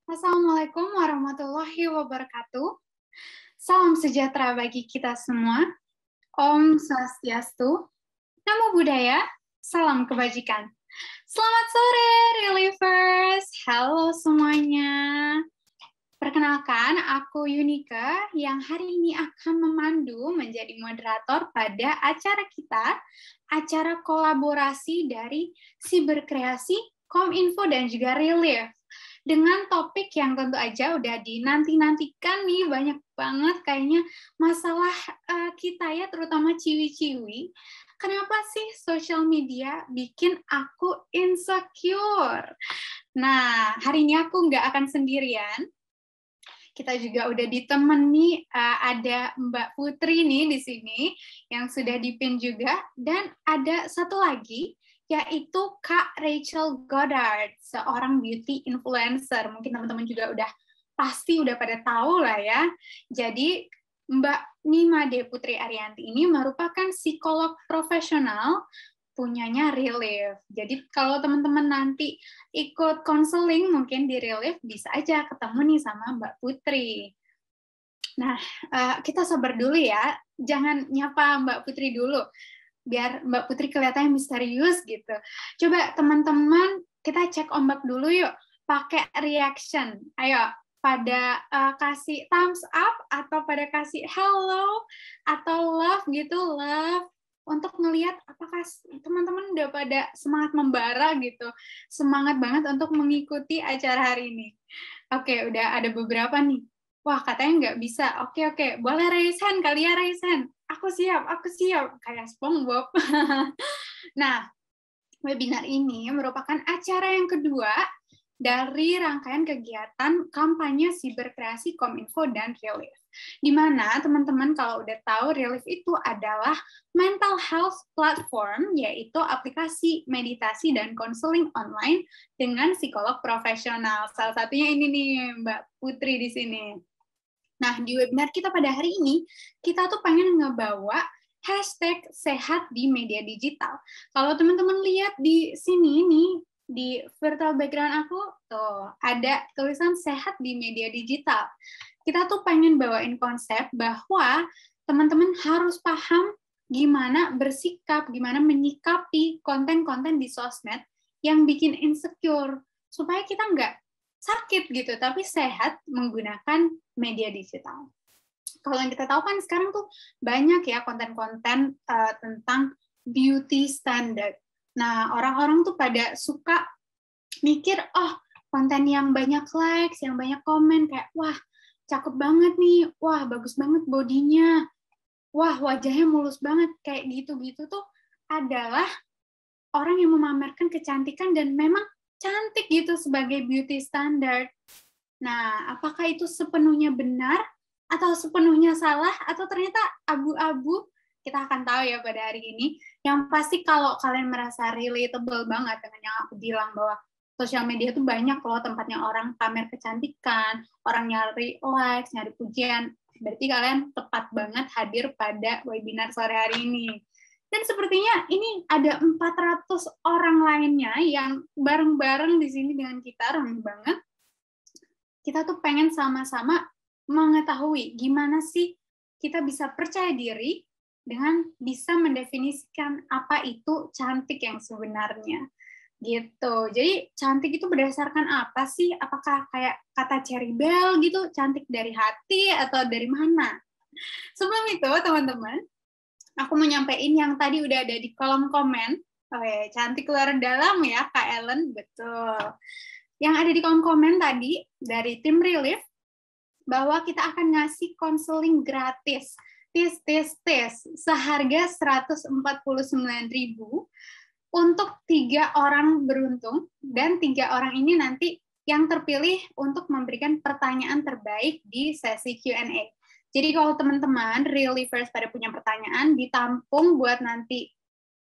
Assalamualaikum warahmatullahi wabarakatuh. Salam sejahtera bagi kita semua. Om Swastiastu, Namo Buddhaya, salam kebajikan. Selamat sore, Relievers. Halo semuanya. Perkenalkan, aku Yunika yang hari ini akan memandu menjadi moderator pada acara kita, acara kolaborasi dari Siberkreasi, Kominfo, dan juga Relief. Dengan topik yang tentu aja udah dinanti-nantikan nih, banyak banget kayaknya masalah kita ya, terutama ciwi-ciwi. Kenapa sih social media bikin aku insecure? Nah, hari ini aku nggak akan sendirian. Kita juga udah ditemani, ada Mbak Putri nih di sini, yang sudah dipin juga, dan ada satu lagi, yaitu Kak Rachel Goddard, seorang beauty influencer. Mungkin teman-teman juga pasti udah pada tahu lah ya. Jadi Mbak Nimade Putri Arianti ini merupakan psikolog profesional punyanya Relief. Jadi kalau teman-teman nanti ikut konseling mungkin di Relief, bisa aja ketemu nih sama Mbak Putri. Nah, kita sabar dulu ya. Jangan nyapa Mbak Putri dulu, biar Mbak Putri kelihatannya misterius gitu. Coba teman-teman kita cek ombak dulu yuk, pakai reaction. Ayo, pada kasih thumbs up atau pada kasih hello atau love gitu, love, untuk ngelihat apakah teman-teman udah pada semangat membara gitu, semangat banget untuk mengikuti acara hari ini. Oke, udah ada beberapa nih. Wah, katanya nggak bisa. Oke. Boleh raise hand kali ya, raise hand. Aku siap. Kayak SpongeBob. Nah, webinar ini merupakan acara yang kedua dari rangkaian kegiatan kampanye Siberkreasi Kominfo dan Relief. Di mana teman-teman kalau udah tahu, Relief itu adalah mental health platform, yaitu aplikasi meditasi dan konseling online dengan psikolog profesional. Salah satunya ini nih, Mbak Putri di sini. Nah, di webinar kita pada hari ini, kita tuh pengen ngebawa hashtag sehat di media digital. Kalau teman-teman lihat di sini nih, di virtual background aku, tuh ada tulisan sehat di media digital. Kita tuh pengen bawain konsep bahwa teman-teman harus paham gimana bersikap, gimana menyikapi konten-konten di sosmed yang bikin insecure, supaya kita nggak sakit gitu, tapi sehat menggunakan media digital. Kalau yang kita tahu kan sekarang tuh banyak ya konten-konten tentang beauty standard. Nah, orang-orang tuh pada suka mikir, oh, konten yang banyak likes, yang banyak komen, kayak, wah, cakep banget nih, wah, bagus banget bodinya, wah, wajahnya mulus banget, kayak gitu-gitu tuh adalah orang yang memamerkan kecantikan dan memang cantik gitu sebagai beauty standard. Nah, apakah itu sepenuhnya benar atau sepenuhnya salah atau ternyata abu-abu? Kita akan tahu ya pada hari ini. Yang pasti kalau kalian merasa relatable banget dengan yang aku bilang bahwa sosial media itu banyak loh tempatnya orang pamer kecantikan, orang nyari likes, nyari pujian. Berarti kalian tepat banget hadir pada webinar sore hari ini. Dan sepertinya ini ada 400 orang lainnya yang bareng-bareng di sini dengan kita, ramai banget. Kita tuh pengen sama-sama mengetahui gimana sih kita bisa percaya diri dengan bisa mendefinisikan apa itu cantik yang sebenarnya. Gitu. Jadi cantik itu berdasarkan apa sih? Apakah kayak kata Cherry Bell gitu, cantik dari hati atau dari mana? Sebelum itu, teman-teman, aku mau nyampein yang tadi udah ada di kolom komen. Oke, cantik luar dalam ya, Kak Ellen. Betul. Yang ada di kolom komen tadi dari tim Relief, bahwa kita akan ngasih konseling gratis, tes, seharga 149.000 untuk 3 orang beruntung, dan 3 orang ini nanti yang terpilih untuk memberikan pertanyaan terbaik di sesi Q&A. Jadi kalau teman-teman Relievers pada punya pertanyaan, ditampung buat nanti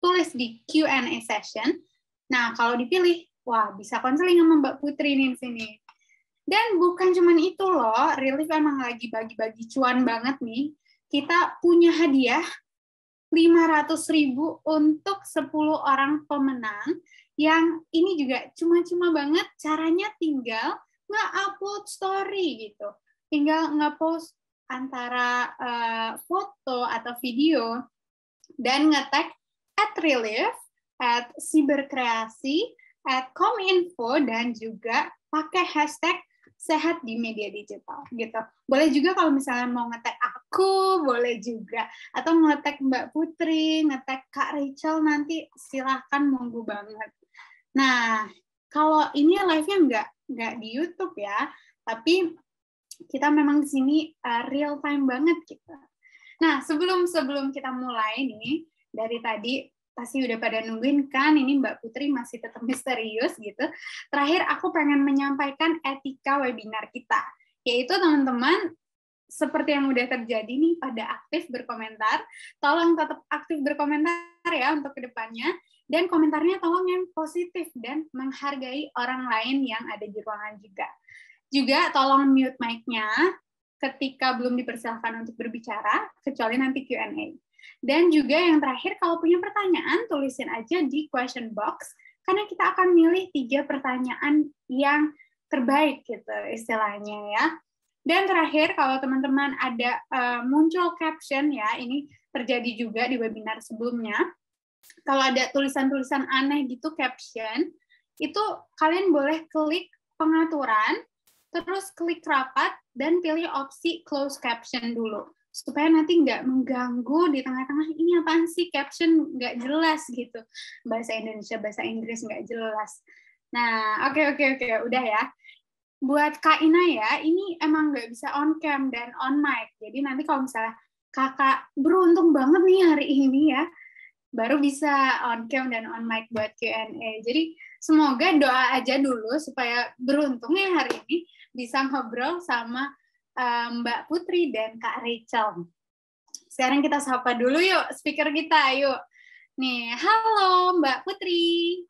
tulis di Q&A session. Nah, kalau dipilih, wah, bisa konseling sama Mbak Putri nih di sini. Dan bukan cuma itu loh, Relief emang lagi bagi-bagi cuan banget nih. Kita punya hadiah 500.000 untuk 10 orang pemenang, yang ini juga cuma-cuma banget, caranya tinggal nge-upload story gitu. Tinggal nge-post antara foto atau video dan nge-tag @relief, @siberkreasi, @kominfo, dan juga pakai hashtag sehat di media digital gitu. Boleh juga kalau misalnya mau nge-tag aku, boleh juga. Atau nge-tag Mbak Putri, nge-tag Kak Rachel, nanti silahkan, monggo banget. Nah, kalau ini live-nya nggak di YouTube ya, tapi kita memang di sini real time banget gitu. Nah, sebelum kita mulai nih, dari tadi pasti udah pada nungguin kan, ini Mbak Putri masih tetap misterius gitu. Terakhir aku pengen menyampaikan etika webinar kita, yaitu teman-teman, seperti yang udah terjadi nih pada aktif berkomentar, tolong tetap aktif berkomentar ya untuk kedepannya, dan komentarnya tolong yang positif dan menghargai orang lain yang ada di ruangan juga. Juga tolong mute mic-nya ketika belum dipersilakan untuk berbicara, kecuali nanti Q&A. Dan juga yang terakhir, kalau punya pertanyaan, tulisin aja di question box, karena kita akan milih 3 pertanyaan yang terbaik gitu istilahnya ya. Dan terakhir, kalau teman-teman ada muncul caption ya, ini terjadi juga di webinar sebelumnya, kalau ada tulisan-tulisan aneh gitu caption, itu kalian boleh klik pengaturan, terus klik rapat, dan pilih opsi close caption dulu. Supaya nanti nggak mengganggu di tengah-tengah, ini apaan sih caption nggak jelas gitu. Bahasa Indonesia, bahasa Inggris nggak jelas. Nah, oke, udah ya. Buat Kak Ina ya, ini emang nggak bisa on cam dan on mic. Jadi nanti kalau misalnya kakak beruntung banget nih hari ini ya, baru bisa on cam dan on mic buat Q&A. Jadi semoga doa aja dulu supaya beruntung ya hari ini bisa ngobrol sama Mbak Putri dan Kak Rachel. Sekarang kita sapa dulu yuk speaker kita, yuk. Nih, halo Mbak Putri.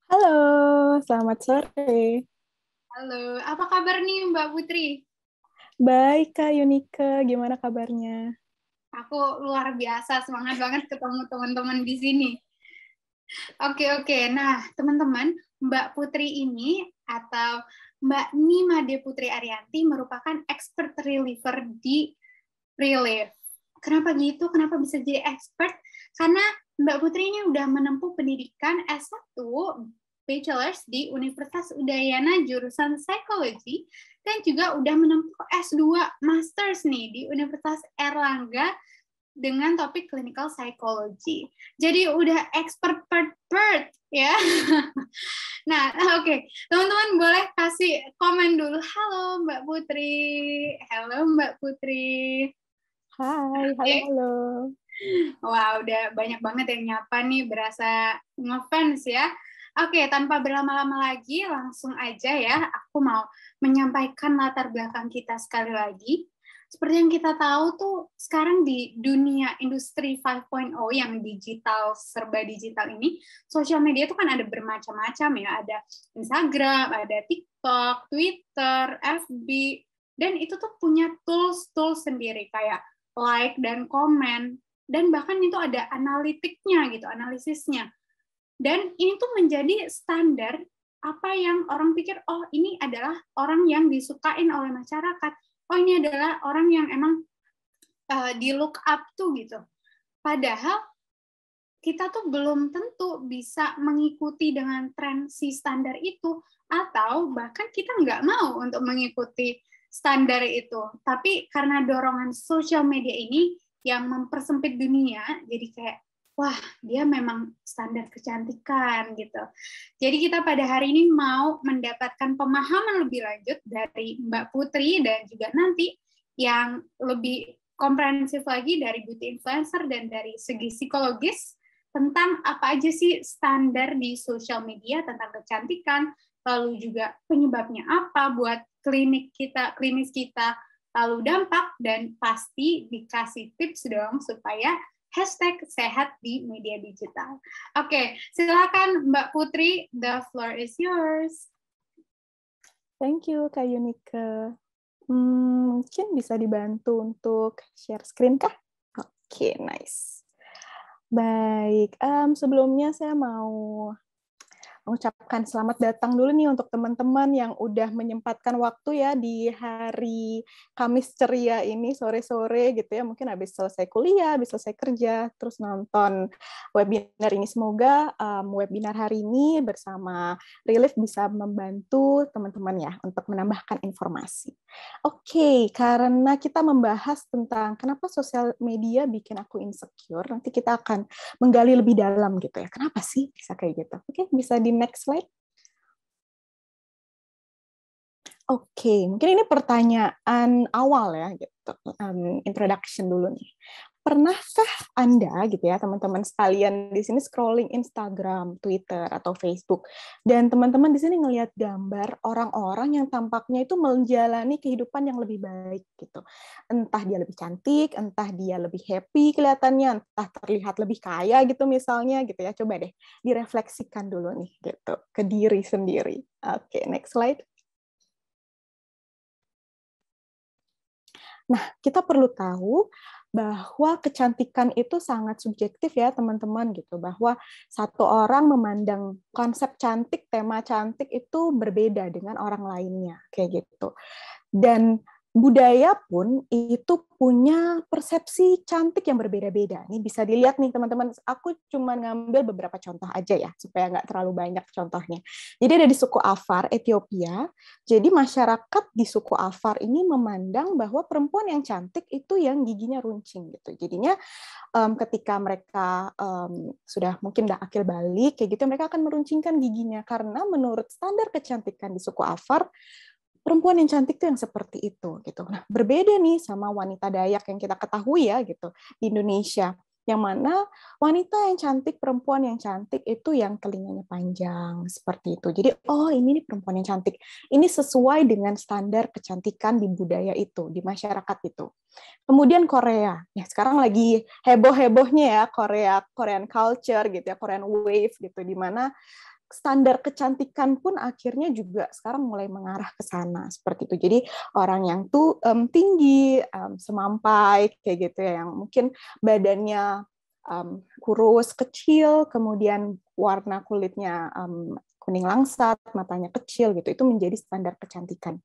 Halo, selamat sore. Halo, apa kabar nih Mbak Putri? Baik, Kak Yunika. Gimana kabarnya? Aku luar biasa, semangat banget ketemu teman-teman di sini. Oke. Nah, teman-teman, Mbak Putri ini atau Mbak Nimade Putri Arianti merupakan expert reliever di Relief. Kenapa gitu? Kenapa bisa jadi expert? Karena Mbak Putri ini udah menempuh pendidikan S1 Bachelor's di Universitas Udayana jurusan Psikologi, dan juga udah menempuh S2 Masters nih di Universitas Erlangga dengan topik clinical psychology. Jadi udah expert ya. Nah, oke. Teman-teman boleh kasih komen dulu. Halo Mbak Putri. Halo Mbak Putri. Hai, Okay. halo. Wah, udah banyak banget yang nyapa nih, berasa ngefans ya. Oke, tanpa berlama-lama lagi, langsung aja ya. Aku mau menyampaikan latar belakang kita sekali lagi. Seperti yang kita tahu tuh, sekarang di dunia industri 5.0 yang digital, serba digital ini, sosial media itu kan ada bermacam-macam ya. Ada Instagram, ada TikTok, Twitter, FB, dan itu tuh punya tools sendiri kayak like dan komen, dan bahkan itu ada analitiknya gitu, analisisnya. Dan ini tuh menjadi standar apa yang orang pikir, oh ini adalah orang yang disukain oleh masyarakat, oh ini adalah orang yang emang di look up tuh gitu. Padahal kita tuh belum tentu bisa mengikuti dengan tren si standar itu, atau bahkan kita nggak mau untuk mengikuti standar itu. Tapi karena dorongan sosial media ini yang mempersempit dunia, jadi kayak, wah dia memang standar kecantikan gitu. Jadi kita pada hari ini mau mendapatkan pemahaman lebih lanjut dari Mbak Putri, dan juga nanti yang lebih komprehensif lagi dari beauty influencer dan dari segi psikologis, tentang apa aja sih standar di sosial media tentang kecantikan, lalu juga penyebabnya apa buat klinis kita, lalu dampak, dan pasti dikasih tips dong supaya hashtag sehat di media digital. Oke, silakan Mbak Putri, the floor is yours. Thank you, Kak Yunika. Mungkin bisa dibantu untuk share screen kah? Oke, nice. Baik, sebelumnya saya mau mengucapkan selamat datang dulu nih untuk teman-teman yang udah menyempatkan waktu ya di hari Kamis ceria ini, sore-sore gitu ya, mungkin habis selesai kuliah, habis selesai kerja, terus nonton webinar ini. Semoga webinar hari ini bersama Relief bisa membantu teman-teman ya untuk menambahkan informasi. Oke, karena kita membahas tentang kenapa sosial media bikin aku insecure, nanti kita akan menggali lebih dalam gitu ya. Kenapa sih bisa kayak gitu? Oke, bisa di next slide. Oke, mungkin ini pertanyaan awal ya, gitu. Introduction dulu nih. Pernahkah Anda gitu ya, teman-teman sekalian di sini scrolling Instagram, Twitter, atau Facebook, dan teman-teman di sini ngelihat gambar orang-orang yang tampaknya itu menjalani kehidupan yang lebih baik gitu. Entah dia lebih cantik, entah dia lebih happy kelihatannya, entah terlihat lebih kaya gitu misalnya gitu ya. Coba deh direfleksikan dulu nih gitu ke diri sendiri. Oke, next slide. Nah, kita perlu tahu bahwa kecantikan itu sangat subjektif ya teman-teman gitu, bahwa satu orang memandang konsep cantik, tema cantik itu berbeda dengan orang lainnya kayak gitu. Dan budaya pun itu punya persepsi cantik yang berbeda-beda. Ini bisa dilihat nih teman-teman, aku cuma ngambil beberapa contoh aja ya, supaya nggak terlalu banyak contohnya. Jadi ada di suku Afar, Ethiopia, jadi masyarakat di suku Afar ini memandang bahwa perempuan yang cantik itu yang giginya runcing gitu. Jadinya ketika mereka sudah mungkin udah akil balik, kayak gitu, mereka akan meruncingkan giginya, karena menurut standar kecantikan di suku Afar, perempuan yang cantik tuh yang seperti itu gitu. Nah, berbeda nih sama wanita Dayak yang kita ketahui ya gitu di Indonesia. Yang mana wanita yang cantik, perempuan yang cantik itu yang telinganya panjang seperti itu. Jadi, oh ini nih perempuan yang cantik. Ini sesuai dengan standar kecantikan di budaya itu, di masyarakat itu. Kemudian Korea. Ya, sekarang lagi heboh-hebohnya ya Korean culture gitu ya, Korean wave gitu, di mana standar kecantikan pun akhirnya juga sekarang mulai mengarah ke sana seperti itu. Jadi orang yang tuh tinggi, semampai kayak gitu ya, yang mungkin badannya kurus, kecil, kemudian warna kulitnya kuning langsat, matanya kecil gitu, itu menjadi standar kecantikan.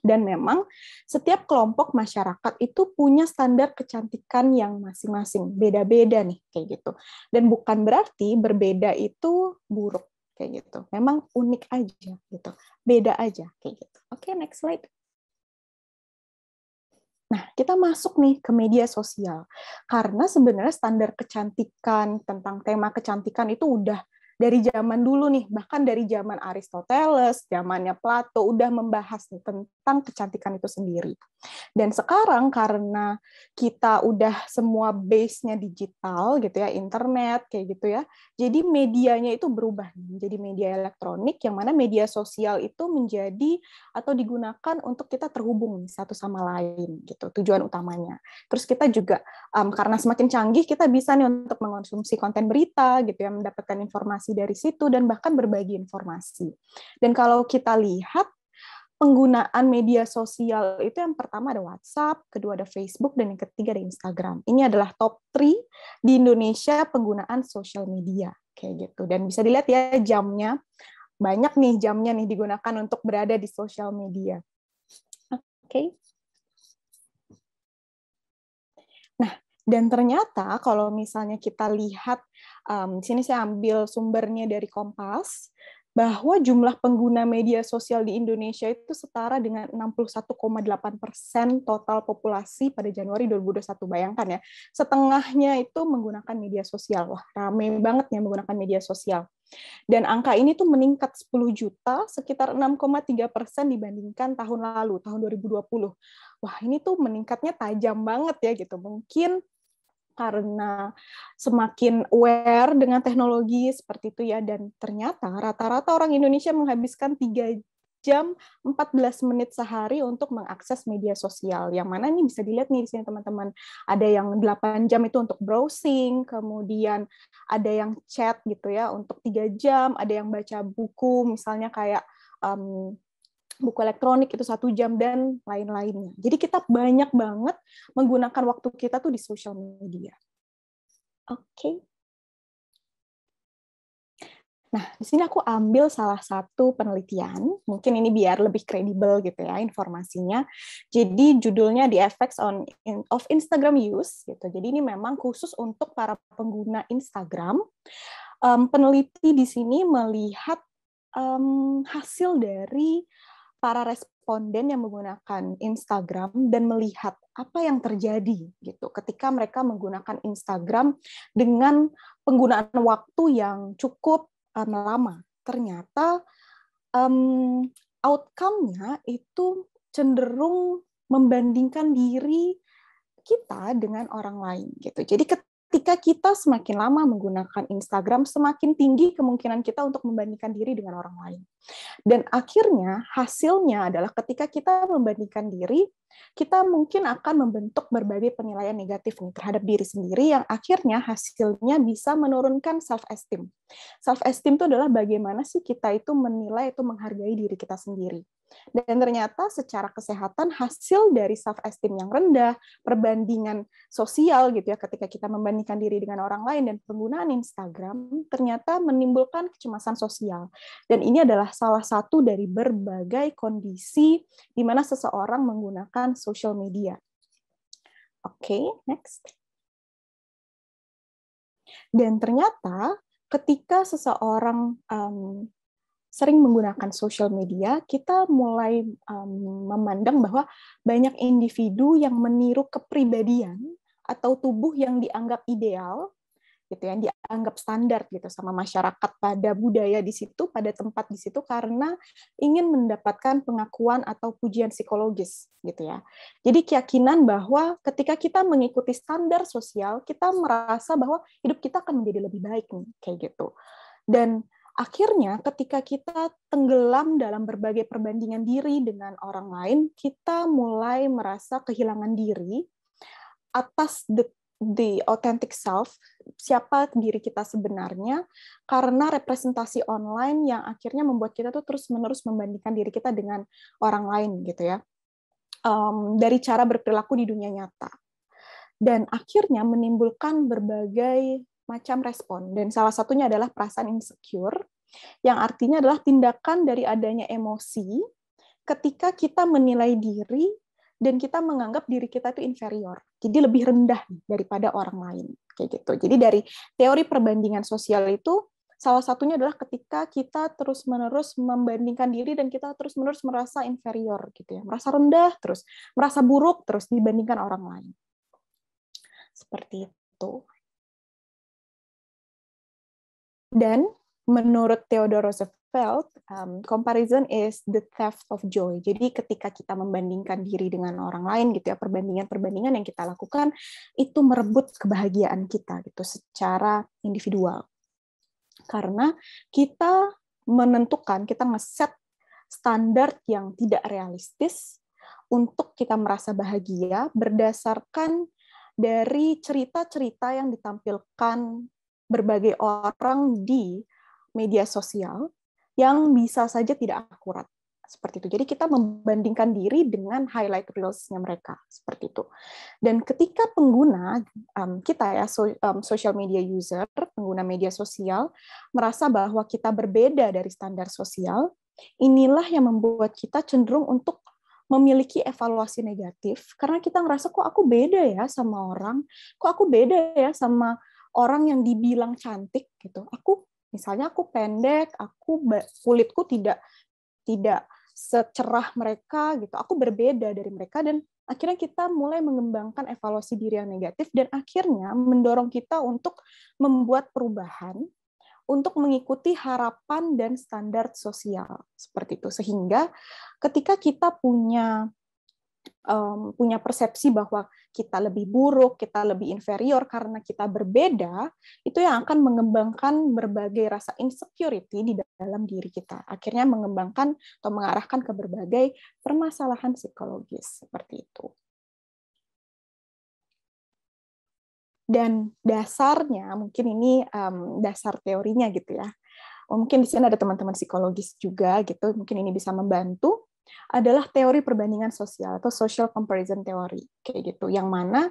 Dan memang setiap kelompok masyarakat itu punya standar kecantikan yang masing-masing, beda-beda nih kayak gitu. Dan bukan berarti berbeda itu buruk kayak gitu. Memang unik aja gitu, beda aja kayak gitu. Oke, next slide. Nah, kita masuk nih ke media sosial. Karena sebenarnya standar kecantikan, tentang tema kecantikan itu udah dari zaman dulu nih, bahkan dari zaman Aristoteles, zamannya Plato, udah membahas nih tentang kecantikan itu sendiri. Dan sekarang karena kita udah semua base-nya digital gitu ya, internet kayak gitu ya, jadi medianya itu berubah menjadi media elektronik, yang mana media sosial itu menjadi atau digunakan untuk kita terhubung satu sama lain gitu, tujuan utamanya. Terus kita juga karena semakin canggih, kita bisa nih untuk mengonsumsi konten berita gitu ya, mendapatkan informasi dari situ dan bahkan berbagi informasi. Dan kalau kita lihat penggunaan media sosial itu, yang pertama ada WhatsApp, kedua ada Facebook, dan yang ketiga ada Instagram. Ini adalah top 3 di Indonesia penggunaan sosial media kayak gitu. Dan bisa dilihat ya jamnya, banyak nih jamnya nih digunakan untuk berada di sosial media. Oke. Nah, dan ternyata kalau misalnya kita lihat, di sini saya ambil sumbernya dari Kompas, bahwa jumlah pengguna media sosial di Indonesia itu setara dengan 61,8% total populasi pada Januari 2021. Bayangkan ya, setengahnya itu menggunakan media sosial. Wah, ramai banget ya menggunakan media sosial. Dan angka ini tuh meningkat 10 juta, sekitar 6,3% dibandingkan tahun lalu, tahun 2020. Wah, ini tuh meningkatnya tajam banget ya gitu. Mungkin karena semakin aware dengan teknologi seperti itu ya, dan ternyata rata-rata orang Indonesia menghabiskan 3 jam 14 menit sehari untuk mengakses media sosial. Yang mana ini bisa dilihat nih di sini teman-teman. Ada yang 8 jam itu untuk browsing, kemudian ada yang chat gitu ya untuk 3 jam, ada yang baca buku misalnya kayak buku elektronik itu 1 jam, dan lain-lainnya. Jadi kita banyak banget menggunakan waktu kita tuh di sosial media. Oke. Nah, di sini aku ambil salah satu penelitian, mungkin ini biar lebih kredibel gitu ya informasinya. Jadi judulnya The Effects of Instagram Use gitu. Jadi ini memang khusus untuk para pengguna Instagram. Peneliti di sini melihat hasil dari para responden yang menggunakan Instagram dan melihat apa yang terjadi gitu ketika mereka menggunakan Instagram dengan penggunaan waktu yang cukup lama. Ternyata outcome-nya itu cenderung membandingkan diri kita dengan orang lain gitu. Jadi ketika kita semakin lama menggunakan Instagram, semakin tinggi kemungkinan kita untuk membandingkan diri dengan orang lain. Dan akhirnya hasilnya adalah ketika kita membandingkan diri, kita mungkin akan membentuk berbagai penilaian negatif terhadap diri sendiri yang akhirnya hasilnya bisa menurunkan self-esteem. Self-esteem itu adalah bagaimana sih kita itu menilai, itu menghargai diri kita sendiri. Dan ternyata secara kesehatan hasil dari self-esteem yang rendah, perbandingan sosial gitu ya, ketika kita membandingkan diri dengan orang lain dan penggunaan Instagram, ternyata menimbulkan kecemasan sosial. Dan ini adalah salah satu dari berbagai kondisi di mana seseorang menggunakan social media. Oke, next. Dan ternyata ketika seseorang sering menggunakan social media, kita mulai memandang bahwa banyak individu yang meniru kepribadian atau tubuh yang dianggap ideal, gitu ya, dianggap standar gitu sama masyarakat pada budaya di situ, pada tempat di situ karena ingin mendapatkan pengakuan atau pujian psikologis, gitu ya. Jadi keyakinan bahwa ketika kita mengikuti standar sosial, kita merasa bahwa hidup kita akan menjadi lebih baik nih, kayak gitu. Dan akhirnya ketika kita tenggelam dalam berbagai perbandingan diri dengan orang lain, kita mulai merasa kehilangan diri atas the authentic self, siapa diri kita sebenarnya, karena representasi online yang akhirnya membuat kita tuh terus-menerus membandingkan diri kita dengan orang lain gitu ya, dari cara berperilaku di dunia nyata. Dan akhirnya menimbulkan berbagai macam respon, dan salah satunya adalah perasaan insecure, yang artinya adalah tindakan dari adanya emosi ketika kita menilai diri dan kita menganggap diri kita itu inferior, jadi lebih rendah daripada orang lain, kayak gitu. Jadi dari teori perbandingan sosial itu salah satunya adalah ketika kita terus-menerus membandingkan diri dan kita terus-menerus merasa inferior, gitu ya, merasa rendah terus, merasa buruk terus dibandingkan orang lain. Seperti itu. Dan menurut Theodore Roosevelt, comparison is the theft of joy. Jadi ketika kita membandingkan diri dengan orang lain gitu ya, perbandingan-perbandingan yang kita lakukan itu merebut kebahagiaan kita gitu secara individual. Karena kita menentukan, kita ngeset standar yang tidak realistis untuk kita merasa bahagia berdasarkan dari cerita-cerita yang ditampilkan berbagai orang di media sosial yang bisa saja tidak akurat. Seperti itu. Jadi kita membandingkan diri dengan highlight reels-nya mereka. Seperti itu. Dan ketika pengguna, kita ya, social media user, pengguna media sosial, merasa bahwa kita berbeda dari standar sosial, inilah yang membuat kita cenderung untuk memiliki evaluasi negatif, karena kita ngerasa, kok aku beda ya sama orang, kok aku beda ya sama orang yang dibilang cantik gitu. Misalnya aku pendek, kulitku tidak secerah mereka gitu. Aku berbeda dari mereka dan akhirnya kita mulai mengembangkan evaluasi diri yang negatif dan akhirnya mendorong kita untuk membuat perubahan untuk mengikuti harapan dan standar sosial seperti itu. Sehingga ketika kita punya persepsi bahwa kita lebih buruk, kita lebih inferior karena kita berbeda, itu yang akan mengembangkan berbagai rasa insecurity di dalam diri kita. Akhirnya mengembangkan atau mengarahkan ke berbagai permasalahan psikologis seperti itu. Dan dasarnya, mungkin ini dasar teorinya gitu ya. Mungkin di sini ada teman-teman psikologis juga gitu, mungkin ini bisa membantu, adalah teori perbandingan sosial atau social comparison theory kayak gitu, yang mana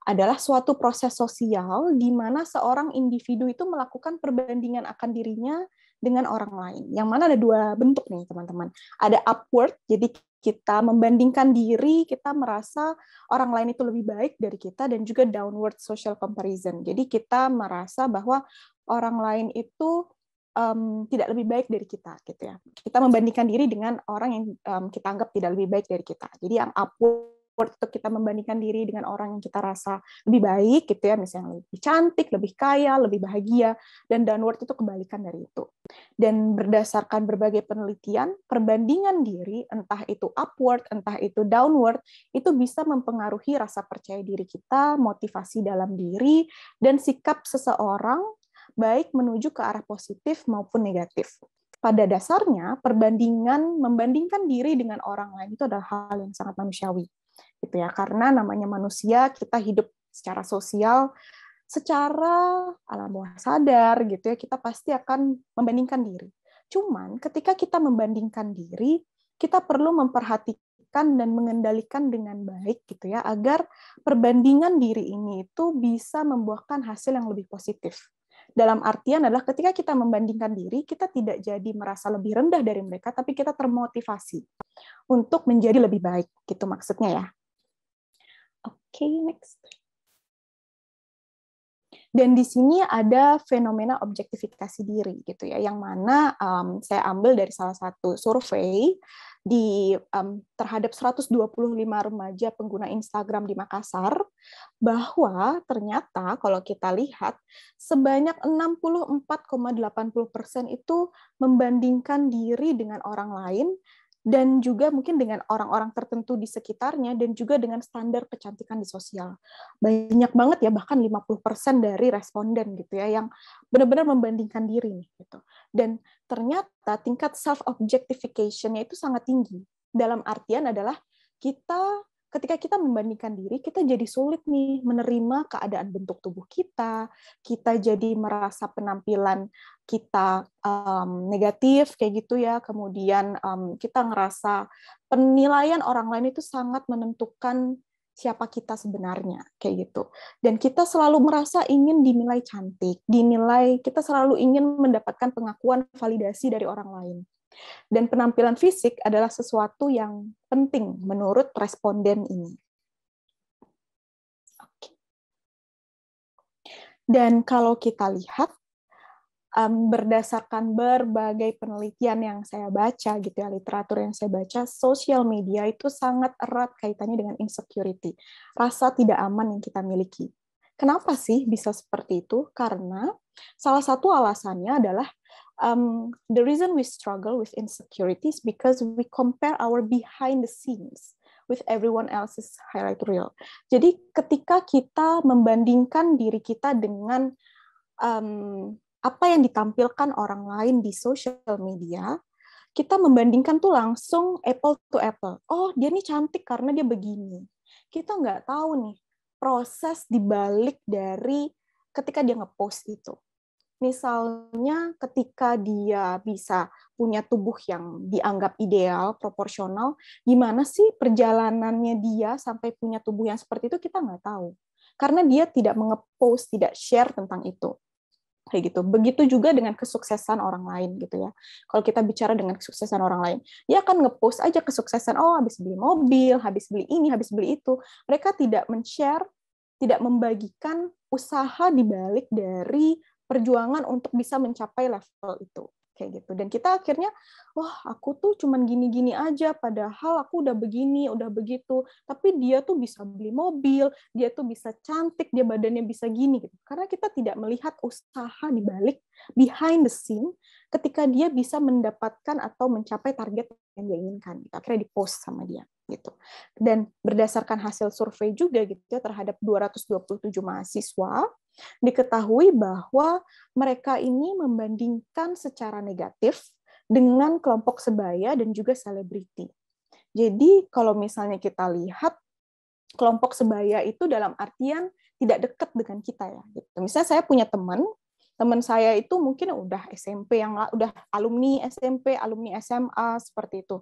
adalah suatu proses sosial di mana seorang individu itu melakukan perbandingan akan dirinya dengan orang lain. Yang mana ada dua bentuk nih, teman-teman. Ada upward, jadi kita membandingkan diri, kita merasa orang lain itu lebih baik dari kita, dan juga downward social comparison. Jadi kita merasa bahwa orang lain itu tidak lebih baik dari kita, gitu ya. Kita membandingkan diri dengan orang yang kita anggap tidak lebih baik dari kita. Jadi yang upward itu kita membandingkan diri dengan orang yang kita rasa lebih baik, gitu ya, misalnya lebih cantik, lebih kaya, lebih bahagia, dan downward itu kebalikan dari itu. Dan berdasarkan berbagai penelitian, perbandingan diri, entah itu upward, entah itu downward, itu bisa mempengaruhi rasa percaya diri kita, motivasi dalam diri, dan sikap seseorang baik menuju ke arah positif maupun negatif. Pada dasarnya, membandingkan diri dengan orang lain itu adalah hal yang sangat manusiawi, gitu ya, karena namanya manusia, kita hidup secara sosial, secara alam bawah sadar, gitu ya, kita pasti akan membandingkan diri. Cuman ketika kita membandingkan diri, kita perlu memperhatikan dan mengendalikan dengan baik, gitu ya, agar perbandingan diri ini itu bisa membuahkan hasil yang lebih positif. Dalam artian adalah ketika kita membandingkan diri, kita tidak jadi merasa lebih rendah dari mereka, tapi kita termotivasi untuk menjadi lebih baik, gitu maksudnya ya. Oke, next. Dan di sini ada fenomena objektifikasi diri, gitu ya, yang mana saya ambil dari salah satu survei terhadap 125 remaja pengguna Instagram di Makassar, bahwa ternyata kalau kita lihat sebanyak 64,80% itu membandingkan diri dengan orang lain, dan juga mungkin dengan orang-orang tertentu di sekitarnya, dan juga dengan standar kecantikan di sosial. Banyak banget ya, bahkan 50% dari responden, gitu ya, yang benar-benar membandingkan diri nih, gitu. Dan ternyata tingkat self-objectification-nya itu sangat tinggi. Dalam artian adalah ketika kita membandingkan diri, kita jadi sulit nih menerima keadaan bentuk tubuh kita jadi merasa penampilan kita negatif, kayak gitu ya, kemudian kita ngerasa penilaian orang lain itu sangat menentukan siapa kita sebenarnya, kayak gitu. Dan kita selalu merasa ingin dinilai cantik, kita selalu ingin mendapatkan pengakuan validasi dari orang lain. Dan penampilan fisik adalah sesuatu yang penting menurut responden ini. Oke. Dan kalau kita lihat, berdasarkan berbagai penelitian yang saya baca, gitu ya, literatur yang saya baca, sosial media itu sangat erat kaitannya dengan insecurity, rasa tidak aman yang kita miliki. Kenapa sih bisa seperti itu? Karena salah satu alasannya adalah the reason we struggle with insecurity is because we compare our behind the scenes with everyone else's highlight reel. Jadi ketika kita membandingkan diri kita dengan apa yang ditampilkan orang lain di social media, kita membandingkan tuh langsung apple to apple. Oh, dia nih cantik karena dia begini. Kita nggak tahu nih proses dibalik dari ketika dia ngepost itu. Misalnya ketika dia bisa punya tubuh yang dianggap ideal, proporsional, gimana sih perjalanannya dia sampai punya tubuh yang seperti itu, kita nggak tahu. Karena dia tidak nge-post, tidak share tentang itu. Kayak gitu. Begitu juga dengan kesuksesan orang lain, gitu ya. Kalau kita bicara dengan kesuksesan orang lain, dia akan nge-post aja kesuksesan, oh habis beli mobil, habis beli ini, habis beli itu. Mereka tidak men-share, tidak membagikan usaha dibalik dari perjuangan untuk bisa mencapai level itu, kayak gitu. Dan kita akhirnya, wah aku tuh cuman gini-gini aja, padahal aku udah begini, udah begitu. Tapi dia tuh bisa beli mobil, dia tuh bisa cantik, dia badannya bisa gini, gitu. Karena kita tidak melihat usaha dibalik, behind the scene, ketika dia bisa mendapatkan atau mencapai target yang dia inginkan. Akhirnya di-post sama dia, gitu. Dan berdasarkan hasil survei juga, gitu ya, terhadap 227 mahasiswa, diketahui bahwa mereka ini membandingkan secara negatif dengan kelompok sebaya dan juga selebriti. Jadi kalau misalnya kita lihat kelompok sebaya itu dalam artian tidak dekat dengan kita ya. Misalnya saya punya teman saya itu mungkin udah SMP, udah alumni SMP, alumni SMA seperti itu.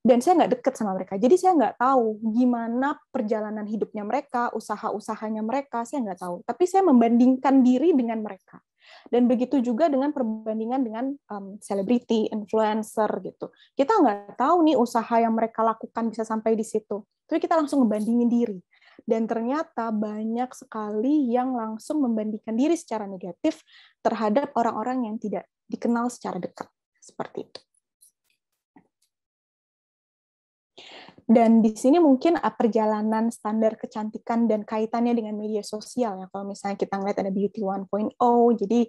Dan saya nggak deket sama mereka, jadi saya nggak tahu gimana perjalanan hidupnya mereka, usaha-usahanya mereka, saya nggak tahu. Tapi saya membandingkan diri dengan mereka. Dan begitu juga dengan perbandingan dengan selebriti, influencer gitu. Kita nggak tahu nih usaha yang mereka lakukan bisa sampai di situ. Tapi kita langsung ngebandingin diri. Dan ternyata banyak sekali yang langsung membandingkan diri secara negatif terhadap orang-orang yang tidak dikenal secara dekat. Seperti itu. Dan di sini mungkin perjalanan standar kecantikan dan kaitannya dengan media sosial ya. Kalau misalnya kita ngeliat ada Beauty 1.0, jadi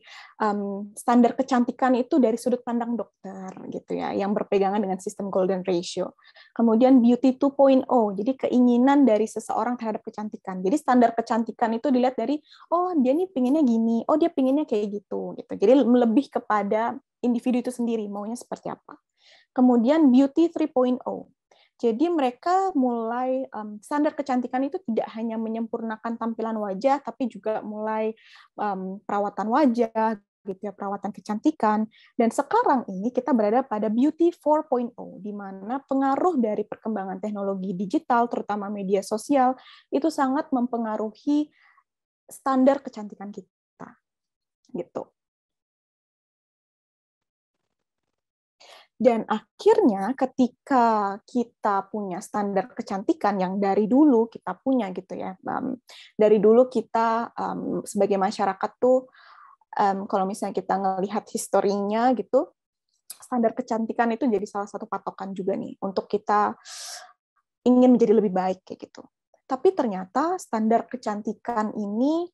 standar kecantikan itu dari sudut pandang dokter gitu ya, yang berpegangan dengan sistem golden ratio. Kemudian Beauty 2.0, jadi keinginan dari seseorang terhadap kecantikan. Jadi standar kecantikan itu dilihat dari, oh dia nih pinginnya gini, oh dia pinginnya kayak gitu. Jadi lebih kepada individu itu sendiri, maunya seperti apa. Kemudian Beauty 3.0. Jadi mereka mulai standar kecantikan itu tidak hanya menyempurnakan tampilan wajah, tapi juga mulai perawatan wajah, gitu ya, perawatan kecantikan. Dan sekarang ini kita berada pada Beauty 4.0, di mana pengaruh dari perkembangan teknologi digital, terutama media sosial, itu sangat mempengaruhi standar kecantikan kita, gitu. Dan akhirnya ketika kita punya standar kecantikan yang dari dulu kita punya gitu ya, dari dulu kita sebagai masyarakat tuh kalau misalnya kita ngelihat historinya gitu, standar kecantikan itu jadi salah satu patokan juga nih untuk kita ingin menjadi lebih baik kayak gitu. Tapi ternyata standar kecantikan ini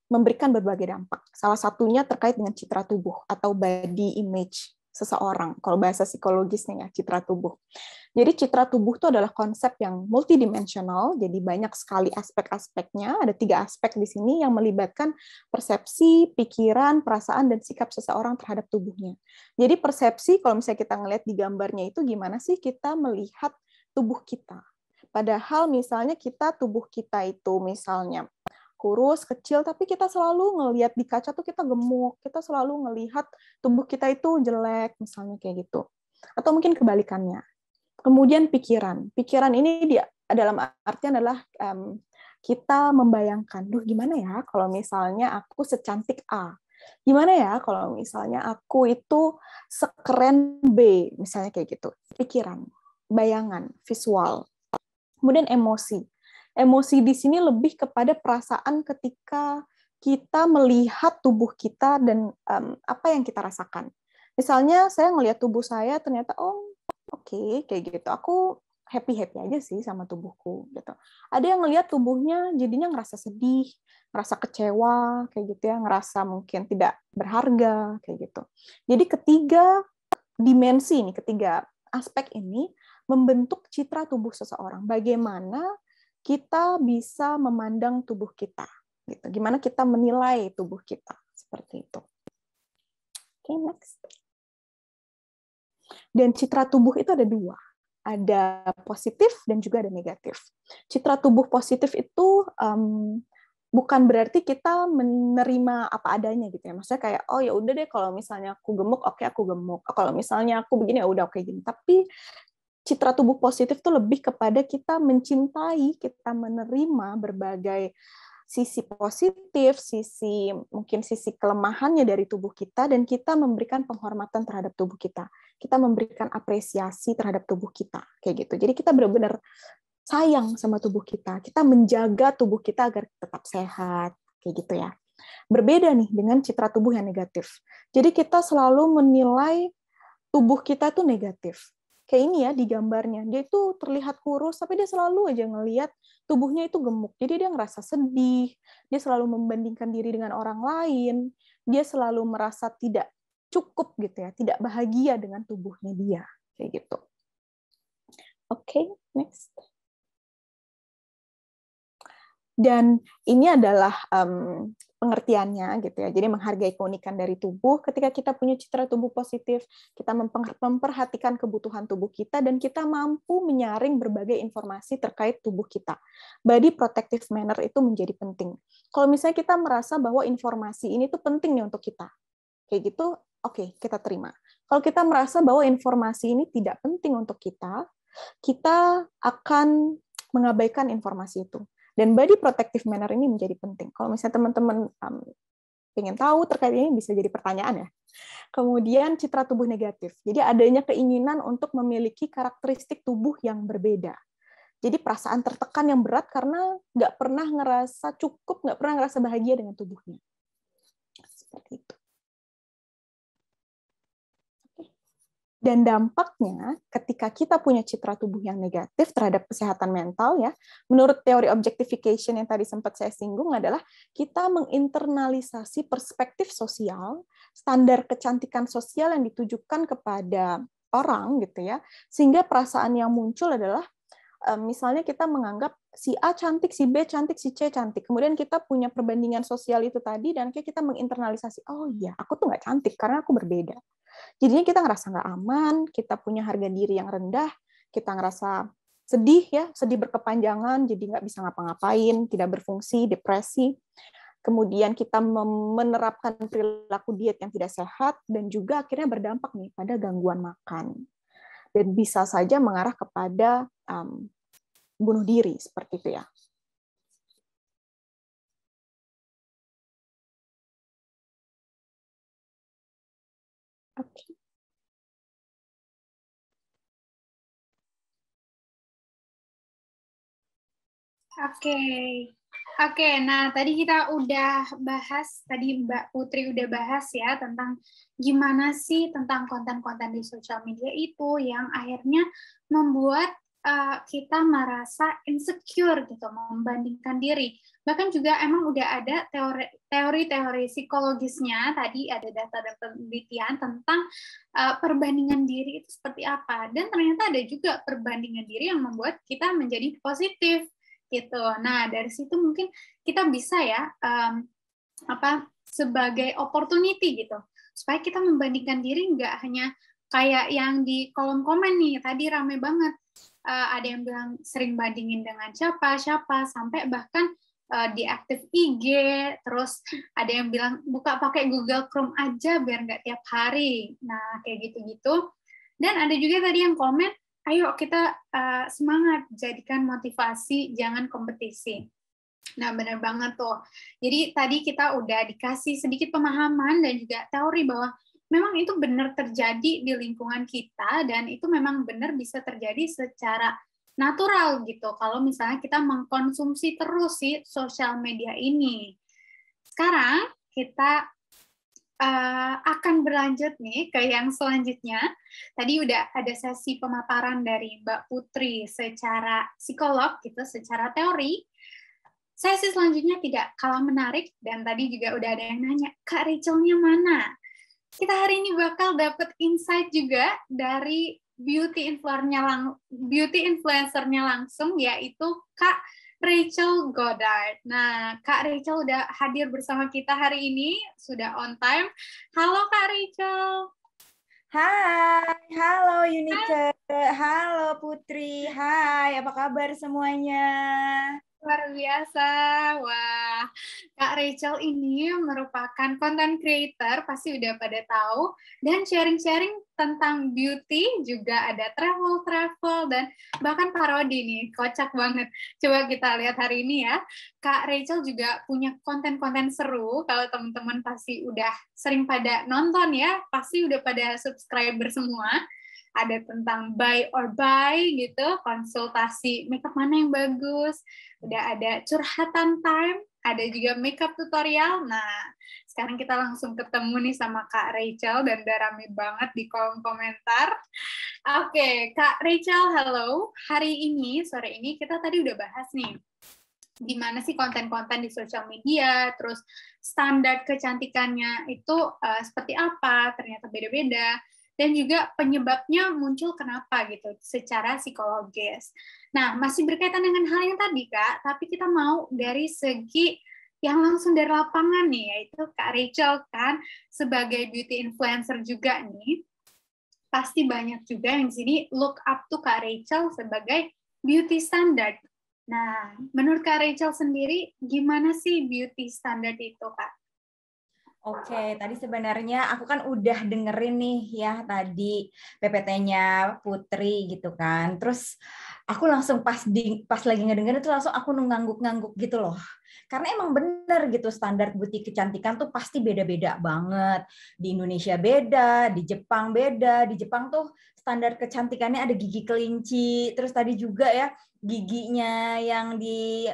memberikan berbagai dampak. Salah satunya terkait dengan citra tubuh atau body image seseorang, kalau bahasa psikologisnya ya, citra tubuh. Jadi citra tubuh itu adalah konsep yang multidimensional, jadi banyak sekali aspek-aspeknya, ada 3 aspek di sini yang melibatkan persepsi, pikiran, perasaan, dan sikap seseorang terhadap tubuhnya. Jadi persepsi, kalau misalnya kita ngelihat di gambarnya itu, gimana sih kita melihat tubuh kita. Padahal misalnya tubuh kita itu misalnya kurus, kecil, tapi kita selalu ngelihat di kaca tuh kita gemuk, kita selalu ngelihat tubuh kita itu jelek, misalnya kayak gitu. Atau mungkin kebalikannya. Kemudian pikiran. Pikiran ini dalam artian adalah kita membayangkan, duh gimana ya kalau misalnya aku secantik A? Gimana ya kalau misalnya aku itu sekeren B? Misalnya kayak gitu. Pikiran, bayangan, visual. Kemudian emosi. Emosi di sini lebih kepada perasaan ketika kita melihat tubuh kita dan apa yang kita rasakan. Misalnya saya ngelihat tubuh saya ternyata oke, kayak gitu. Aku happy-happy aja sih sama tubuhku gitu. Ada yang ngelihat tubuhnya jadinya ngerasa sedih, ngerasa kecewa kayak gitu ya, ngerasa mungkin tidak berharga kayak gitu. Jadi ketiga aspek ini membentuk citra tubuh seseorang. Bagaimana kita bisa memandang tubuh kita, gitu. Gimana kita menilai tubuh kita, seperti itu. Oke, next. Dan citra tubuh itu ada 2. Ada positif dan juga ada negatif. Citra tubuh positif itu bukan berarti kita menerima apa adanya gitu ya. Maksudnya kayak, oh ya udah deh kalau misalnya aku gemuk, oke aku gemuk. Kalau misalnya aku begini ya udah oke gini. Tapi citra tubuh positif itu lebih kepada kita mencintai, kita menerima berbagai sisi positif, mungkin sisi kelemahannya dari tubuh kita, dan kita memberikan penghormatan terhadap tubuh kita. Kita memberikan apresiasi terhadap tubuh kita, kayak gitu. Jadi kita benar-benar sayang sama tubuh kita. Kita menjaga tubuh kita agar tetap sehat, kayak gitu ya. Berbeda nih dengan citra tubuh yang negatif. Jadi kita selalu menilai tubuh kita tuh negatif. Kayak ini ya di gambarnya, dia itu terlihat kurus, tapi dia selalu aja ngelihat tubuhnya itu gemuk. Jadi dia ngerasa sedih, dia selalu membandingkan diri dengan orang lain, dia selalu merasa tidak cukup gitu ya, tidak bahagia dengan tubuhnya dia, kayak gitu. Oke, next. Dan ini adalah pengertiannya gitu ya. Jadi menghargai keunikan dari tubuh. Ketika kita punya citra tubuh positif, kita memperhatikan kebutuhan tubuh kita dan kita mampu menyaring berbagai informasi terkait tubuh kita. Body protective manner itu menjadi penting. Kalau misalnya kita merasa bahwa informasi ini tuh penting nih untuk kita, kayak gitu, oke, kita terima. Kalau kita merasa bahwa informasi ini tidak penting untuk kita akan mengabaikan informasi itu. Dan body protective manner ini menjadi penting. Kalau misalnya teman-teman pengen tahu terkait ini bisa jadi pertanyaan ya. Kemudian citra tubuh negatif. Jadi adanya keinginan untuk memiliki karakteristik tubuh yang berbeda. Jadi perasaan tertekan yang berat karena nggak pernah ngerasa cukup, nggak pernah ngerasa bahagia dengan tubuhnya. Seperti itu. Dan dampaknya ketika kita punya citra tubuh yang negatif terhadap kesehatan mental ya, menurut teori objectification yang tadi sempat saya singgung adalah kita menginternalisasi perspektif sosial, standar kecantikan sosial yang ditujukan kepada orang gitu ya, sehingga perasaan yang muncul adalah misalnya kita menganggap si A cantik, si B cantik, si C cantik. Kemudian kita punya perbandingan sosial itu tadi dan kita menginternalisasi, oh iya, aku tuh nggak cantik karena aku berbeda. Jadinya kita ngerasa nggak aman, kita punya harga diri yang rendah, kita ngerasa sedih ya, sedih berkepanjangan, jadi nggak bisa ngapa-ngapain, tidak berfungsi, depresi. Kemudian kita menerapkan perilaku diet yang tidak sehat dan juga akhirnya berdampak nih pada gangguan makan. Dan bisa saja mengarah kepada bunuh diri seperti itu ya. Oke. Oke, nah tadi kita udah bahas, tadi Mbak Putri udah bahas ya tentang gimana sih tentang konten-konten di sosial media itu yang akhirnya membuat kita merasa insecure gitu, membandingkan diri. Bahkan juga emang udah ada teori-teori psikologisnya, tadi ada data dan penelitian tentang perbandingan diri itu seperti apa. Dan ternyata ada juga perbandingan diri yang membuat kita menjadi positif gitu. Nah, dari situ mungkin kita bisa ya sebagai opportunity gitu. Supaya kita membandingkan diri nggak hanya kayak yang di kolom komen nih, tadi rame banget. Ada yang bilang sering bandingin dengan siapa, sampai bahkan diaktif IG, terus ada yang bilang buka pakai Google Chrome aja biar nggak tiap hari. Nah, kayak gitu-gitu. Dan ada juga tadi yang komen, ayo kita semangat, jadikan motivasi, jangan kompetisi. Nah, benar banget tuh. Jadi tadi kita udah dikasih sedikit pemahaman dan juga teori bahwa memang itu benar terjadi di lingkungan kita dan itu memang benar bisa terjadi secara natural gitu. Kalau misalnya kita mengkonsumsi terus sih sosial media ini. Sekarang kita akan berlanjut nih ke yang selanjutnya. Tadi udah ada sesi pemaparan dari Mbak Putri secara psikolog gitu, secara teori. Sesi selanjutnya tidak kalah menarik dan tadi juga udah ada yang nanya, Kak Rachelnya mana? Kita hari ini bakal dapat insight juga dari beauty influencernya langsung, yaitu Kak Rachel Goddard. Nah, Kak Rachel udah hadir bersama kita hari ini, sudah on time. Halo Kak Rachel. Hai, halo Unite, halo Putri, hai, apa kabar semuanya? Luar biasa, wah. Kak Rachel ini merupakan content creator, pasti udah pada tahu, dan sharing-sharing tentang beauty, juga ada travel, dan bahkan parodi nih, kocak banget. Coba kita lihat hari ini ya. Kak Rachel juga punya konten-konten seru, kalau teman-teman pasti udah sering pada nonton ya, pasti udah pada subscriber semua. Ada tentang buy or buy gitu, konsultasi makeup mana yang bagus, udah ada curhatan time, ada juga makeup tutorial. Nah, sekarang kita langsung ketemu nih sama Kak Rachel dan udah rame banget di kolom komentar. Oke, Kak Rachel, halo. Hari ini, sore ini kita tadi udah bahas nih gimana sih konten-konten di sosial media, terus standar kecantikannya itu seperti apa, ternyata beda-beda, dan juga penyebabnya muncul kenapa gitu secara psikologis. Nah, masih berkaitan dengan hal yang tadi Kak, tapi kita mau dari segi yang langsung dari lapangan nih, yaitu Kak Rachel kan sebagai beauty influencer juga nih, pasti banyak juga yang di sini look up to Kak Rachel sebagai beauty standard. Nah, menurut Kak Rachel sendiri, gimana sih beauty standard itu, Kak? Oke, tadi sebenarnya aku kan udah dengerin nih ya tadi PPT-nya Putri gitu kan. Terus aku langsung pas lagi ngedengerin itu langsung aku ngangguk-ngangguk gitu loh. Karena emang bener gitu, standar butik kecantikan tuh pasti beda-beda banget. Di Indonesia beda, di Jepang beda. Di Jepang tuh standar kecantikannya ada gigi kelinci, terus tadi juga ya giginya yang di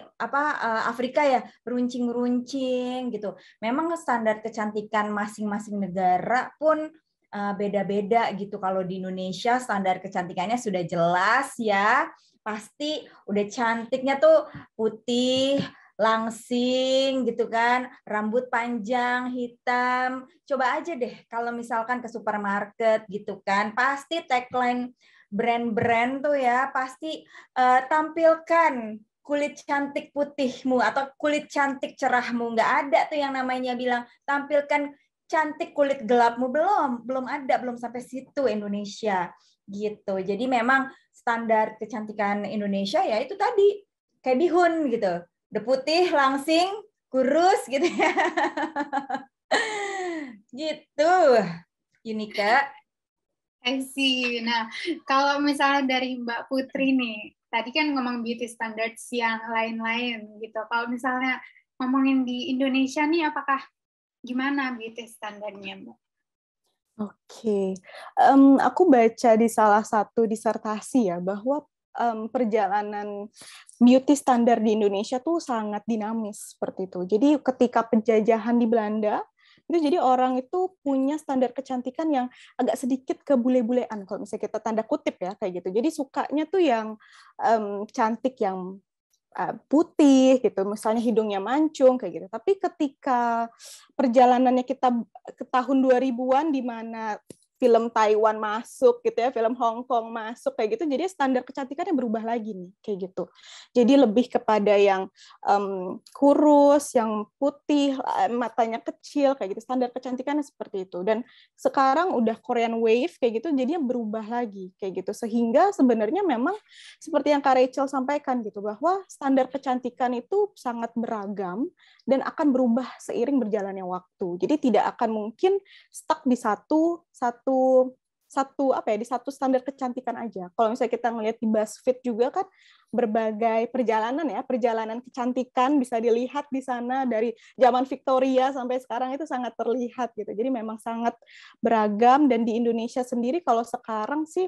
Afrika ya runcing-runcing gitu. Memang standar kecantikan masing-masing negara pun beda-beda gitu. Kalau di Indonesia standar kecantikannya sudah jelas ya. Pasti udah cantiknya tuh putih, langsing gitu kan, rambut panjang, hitam. Coba aja deh kalau misalkan ke supermarket gitu kan, pasti tagline brand-brand tuh ya, pasti tampilkan kulit cantik putihmu atau kulit cantik cerahmu. Nggak ada tuh yang namanya bilang tampilkan cantik kulit gelapmu. Belum ada, belum sampai situ Indonesia gitu. Jadi memang standar kecantikan Indonesia ya itu tadi kayak bihun gitu, udah putih, langsing, kurus gitu ya. Gitu, Yunika. I see. Nah, kalau misalnya dari Mbak Putri nih, tadi kan ngomong beauty standards yang lain-lain gitu. Kalau misalnya ngomongin di Indonesia nih, apakah gimana beauty standarnya, Mbak? Oke, aku baca di salah satu disertasi ya bahwa perjalanan beauty standar di Indonesia tuh sangat dinamis seperti itu. Jadi ketika penjajahan di Belanda itu jadi orang itu punya standar kecantikan yang agak sedikit kebule-bulean kalau misalnya kita tanda kutip ya kayak gitu. Jadi sukanya tuh yang cantik yang putih gitu, misalnya hidungnya mancung kayak gitu. Tapi ketika perjalanannya kita ke tahun 2000-an di mana film Taiwan masuk gitu ya, film Hong Kong masuk kayak gitu, jadi standar kecantikannya berubah lagi nih kayak gitu. Jadi lebih kepada yang kurus, yang putih, matanya kecil kayak gitu. Standar kecantikannya seperti itu. Dan sekarang udah Korean Wave kayak gitu, jadinya berubah lagi kayak gitu. Sehingga sebenarnya memang seperti yang Kak Rachel sampaikan gitu bahwa standar kecantikan itu sangat beragam dan akan berubah seiring berjalannya waktu. Jadi tidak akan mungkin stuck di satu standar kecantikan aja. Kalau misalnya kita ngelihat di BuzzFeed juga kan berbagai perjalanan kecantikan bisa dilihat di sana dari zaman Victoria sampai sekarang itu sangat terlihat gitu. Jadi memang sangat beragam dan di Indonesia sendiri kalau sekarang sih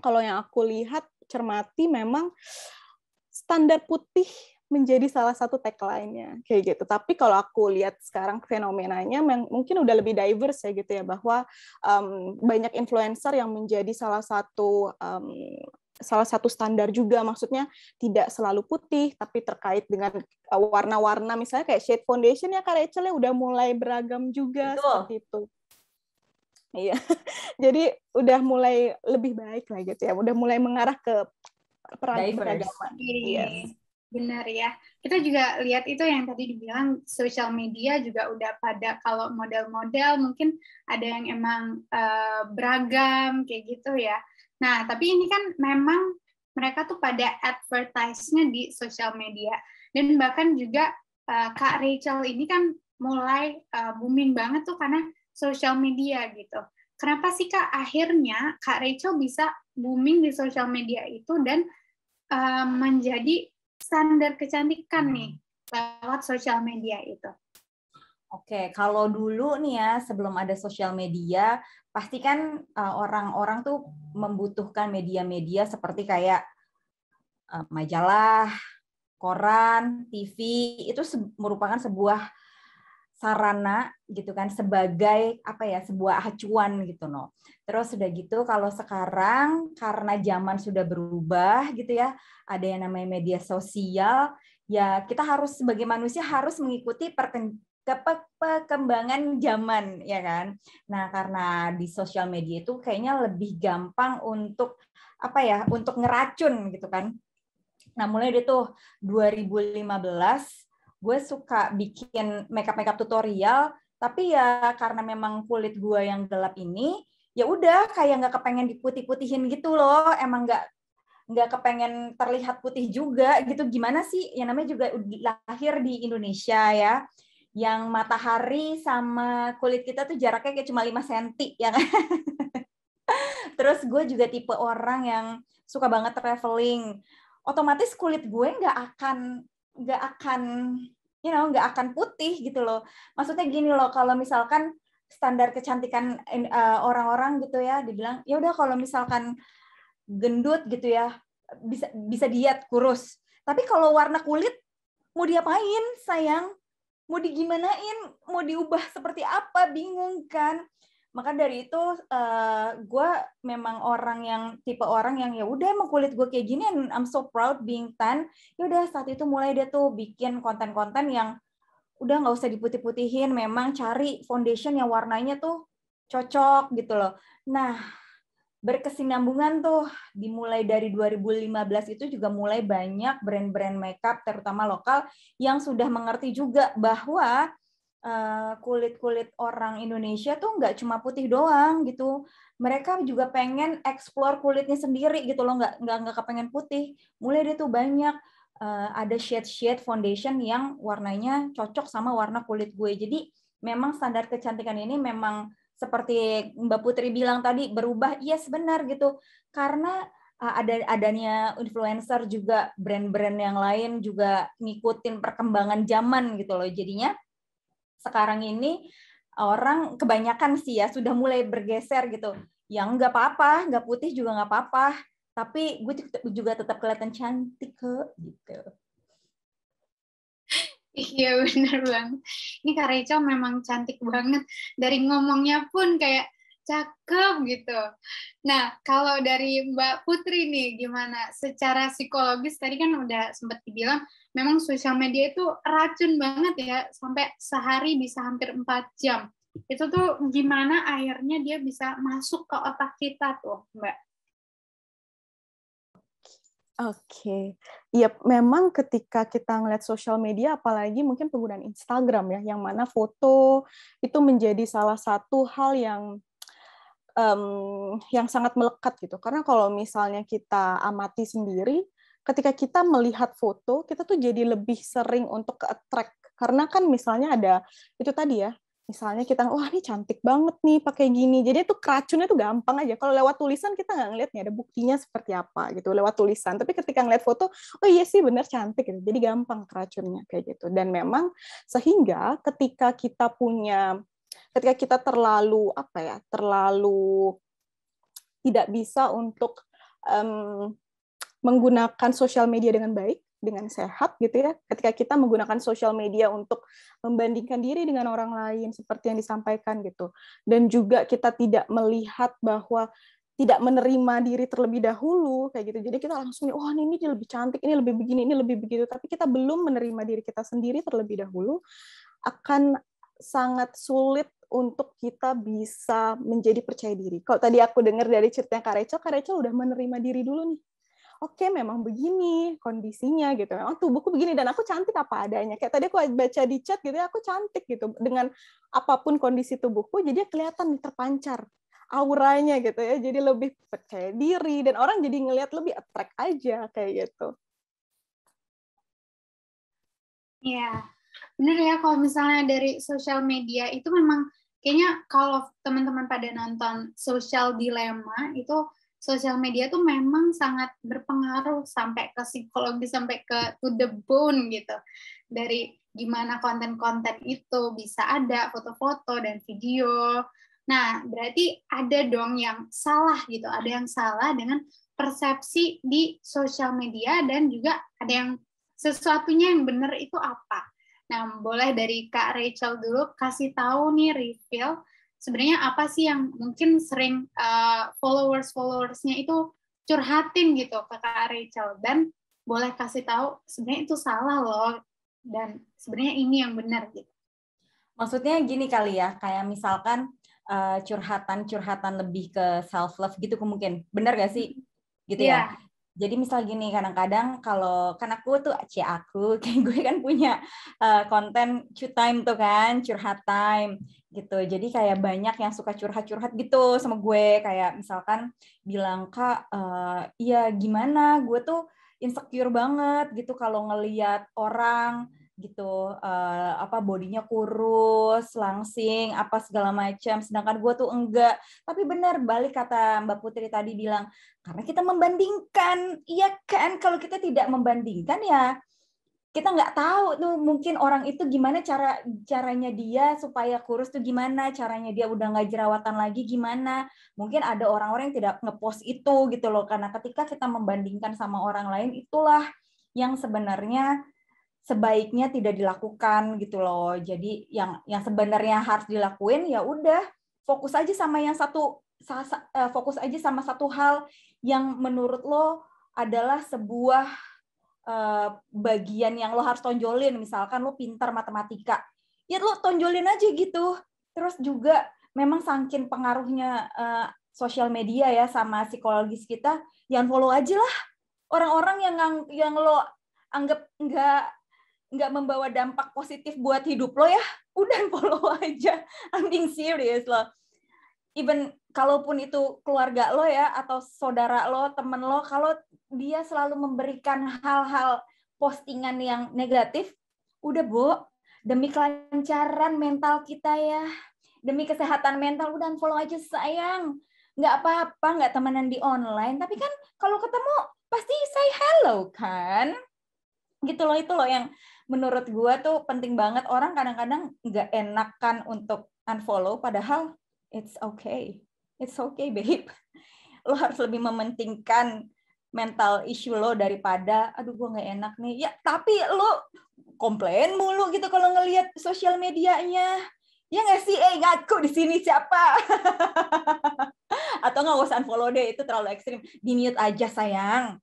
kalau yang aku lihat cermati memang standar putih menjadi salah satu tagline-nya kayak gitu. Tapi kalau aku lihat sekarang fenomenanya mungkin udah lebih diverse ya gitu ya bahwa banyak influencer yang menjadi salah satu standar juga, maksudnya tidak selalu putih tapi terkait dengan warna-warna misalnya kayak shade foundation ya Kak Rachel ya udah mulai beragam juga. Betul. Seperti itu. Iya. Jadi udah mulai lebih baik lah gitu ya. Udah mulai mengarah ke peragaman. Yes. Benar ya. Kita juga lihat itu yang tadi dibilang sosial media juga udah pada kalau model-model mungkin ada yang emang beragam kayak gitu ya. Nah, tapi ini kan memang mereka tuh pada advertise-nya di sosial media. Dan bahkan juga Kak Rachel ini kan mulai booming banget tuh karena sosial media gitu. Kenapa sih Kak akhirnya Kak Rachel bisa booming di sosial media itu dan menjadi standar kecantikan nih lewat sosial media itu? Oke, kalau dulu nih ya sebelum ada sosial media, pasti kan orang-orang tuh membutuhkan media-media seperti kayak majalah, koran, TV, itu merupakan sebuah sarana gitu kan sebagai sebuah acuan gitu no. Terus udah gitu kalau sekarang karena zaman sudah berubah gitu ya, ada yang namanya media sosial, ya kita harus sebagai manusia harus mengikuti perkembangan zaman ya kan. Nah, karena di sosial media itu kayaknya lebih gampang untuk untuk ngeracun gitu kan. Nah, mulai dari tuh 2015 gue suka bikin makeup tutorial, tapi ya karena memang kulit gue yang gelap ini, ya udah kayak nggak kepengen diputih-putihin gitu loh, emang nggak kepengen terlihat putih juga gitu. Gimana sih? Yang namanya juga lahir di Indonesia ya, yang matahari sama kulit kita tuh jaraknya kayak cuma 5 cm ya kan. Terus gue juga tipe orang yang suka banget traveling. Otomatis kulit gue nggak akan nggak akan putih gitu loh. Maksudnya gini loh, kalau misalkan standar kecantikan orang-orang gitu ya, dibilang ya udah kalau misalkan gendut gitu ya bisa diet kurus. Tapi kalau warna kulit mau diapain sayang? Mau digimanain? Mau diubah seperti apa? Bingung kan? Maka dari itu gue memang tipe orang yang ya udah emang kulit gue kayak gini, and I'm so proud being tan. Ya udah saat itu mulai dia tuh bikin konten-konten yang udah nggak usah diputih-putihin, memang cari foundation yang warnanya tuh cocok gitu loh. Nah, berkesinambungan tuh dimulai dari 2015 itu juga mulai banyak brand-brand makeup terutama lokal yang sudah mengerti juga bahwa kulit-kulit orang Indonesia tuh nggak cuma putih doang gitu. Mereka juga pengen explore kulitnya sendiri gitu loh, nggak kepengen putih. Mulai dia tuh banyak ada shade foundation yang warnanya cocok sama warna kulit gue. Jadi memang standar kecantikan ini memang seperti Mbak Putri bilang tadi berubah. Yes, benar gitu. Karena adanya influencer juga, brand-brand yang lain juga ngikutin perkembangan zaman gitu loh. Jadinya sekarang ini orang kebanyakan sih ya sudah mulai bergeser gitu. Yang nggak apa-apa, nggak putih juga nggak apa-apa. Tapi gue juga tetap kelihatan cantik kok gitu. Iya bener banget. Ini Kak Rachel memang cantik banget. Dari ngomongnya pun kayak cakep gitu. Nah, kalau dari Mbak Putri nih, gimana? Secara psikologis, tadi kan udah sempat dibilang, memang sosial media itu racun banget ya, sampai sehari bisa hampir 4 jam. Itu tuh gimana akhirnya dia bisa masuk ke otak kita tuh, Mbak? Oke, ya memang ketika kita ngeliat sosial media, apalagi mungkin penggunaan Instagram ya, yang mana foto itu menjadi salah satu hal yang sangat melekat gitu. Karena kalau misalnya kita amati sendiri, ketika kita melihat foto, kita tuh jadi lebih sering untuk ke-attract. Karena kan misalnya ada itu tadi ya, misalnya kita, wah ini cantik banget nih pakai gini. Jadi itu keracunnya tuh gampang aja. Kalau lewat tulisan kita nggak ngeliat nih ada buktinya seperti apa gitu lewat tulisan. Tapi ketika ngeliat foto, oh iya sih bener cantik gitu. Jadi gampang keracunnya kayak gitu. Dan memang sehingga ketika kita terlalu tidak bisa untuk menggunakan sosial media dengan baik, dengan sehat gitu ya. Ketika kita menggunakan sosial media untuk membandingkan diri dengan orang lain seperti yang disampaikan gitu. Dan juga kita tidak melihat bahwa tidak menerima diri terlebih dahulu kayak gitu. Jadi kita langsung, oh ini lebih cantik, ini lebih begini, ini lebih begitu. Tapi kita belum menerima diri kita sendiri terlebih dahulu, akan sangat sulit untuk kita bisa menjadi percaya diri. Kalau tadi aku dengar dari ceritanya Kak Rachel udah menerima diri dulu nih. Oke, memang begini kondisinya gitu. Memang tubuhku begini dan aku cantik apa adanya. Kayak tadi aku baca di chat gitu ya, aku cantik gitu. Dengan apapun kondisi tubuhku, jadi kelihatan terpancar auranya gitu ya. Jadi lebih percaya diri dan orang jadi ngelihat lebih attract aja kayak gitu. Iya, bener ya kalau misalnya dari sosial media itu memang kayaknya kalau teman-teman pada nonton Social Dilemma itu sosial media tuh memang sangat berpengaruh sampai ke psikologi, sampai ke to the bone gitu. Dari gimana konten-konten itu bisa ada foto-foto dan video. Nah, berarti ada dong yang salah gitu. Ada yang salah dengan persepsi di sosial media dan juga ada yang sesuatunya yang benar itu apa. Nah, boleh dari Kak Rachel dulu kasih tahu nih reveal sebenarnya apa sih yang mungkin sering followers-followersnya itu curhatin gitu ke Kak Rachel, dan boleh kasih tahu sebenarnya itu salah loh dan sebenarnya ini yang benar gitu. Maksudnya gini kali ya, kayak misalkan curhatan lebih ke self love gitu mungkin. Benar gak sih? Gitu ya. Jadi misal gini, kadang-kadang kalau kan aku tuh aku kayak gue kan punya konten time tuh kan, curhat time gitu. Jadi kayak banyak yang suka curhat-curhat gitu sama gue, kayak misalkan bilang, "Kak, iya gimana? Gue tuh insecure banget gitu kalau ngelihat orang gitu bodinya kurus, langsing, apa segala macam, sedangkan gue tuh enggak." Tapi benar, balik kata Mbak Putri tadi bilang, karena kita membandingkan. Iya kan, kalau kita tidak membandingkan ya kita nggak tahu tuh mungkin orang itu gimana caranya dia supaya kurus tuh gimana, caranya dia udah nggak jerawatan lagi gimana. Mungkin ada orang-orang yang tidak ngepost itu gitu loh, karena ketika kita membandingkan sama orang lain, itulah yang sebenarnya sebaiknya tidak dilakukan gitu loh. Jadi yang sebenarnya harus dilakuin ya udah fokus aja sama fokus aja sama satu hal yang menurut lo adalah sebuah bagian yang lo harus tonjolin. Misalkan lo pintar matematika, ya lo tonjolin aja gitu. Terus juga memang saking pengaruhnya sosial media ya sama psikologis kita, yang follow aja lah orang-orang yang lo anggap nggak membawa dampak positif buat hidup lo ya. Udah follow aja. I'm being serious loh. Even kalaupun itu keluarga lo ya, atau saudara lo, temen lo, kalau dia selalu memberikan hal-hal postingan yang negatif, udah demi kelancaran mental kita ya, demi kesehatan mental, udah unfollow aja sayang. Nggak apa-apa, nggak temenan di online, tapi kan kalau ketemu pasti say hello kan? Gitu loh, itu loh yang menurut gue tuh penting banget. Orang kadang-kadang nggak enakan untuk unfollow, padahal it's okay babe. Lo harus lebih mementingkan mental issue lo daripada aduh gue nggak enak nih ya, tapi lo komplain mulu gitu kalau ngelihat sosial medianya, ya nggak sih? Ngaku di sini siapa? Atau nggak usah unfollow deh, itu terlalu ekstrim, di mute aja sayang.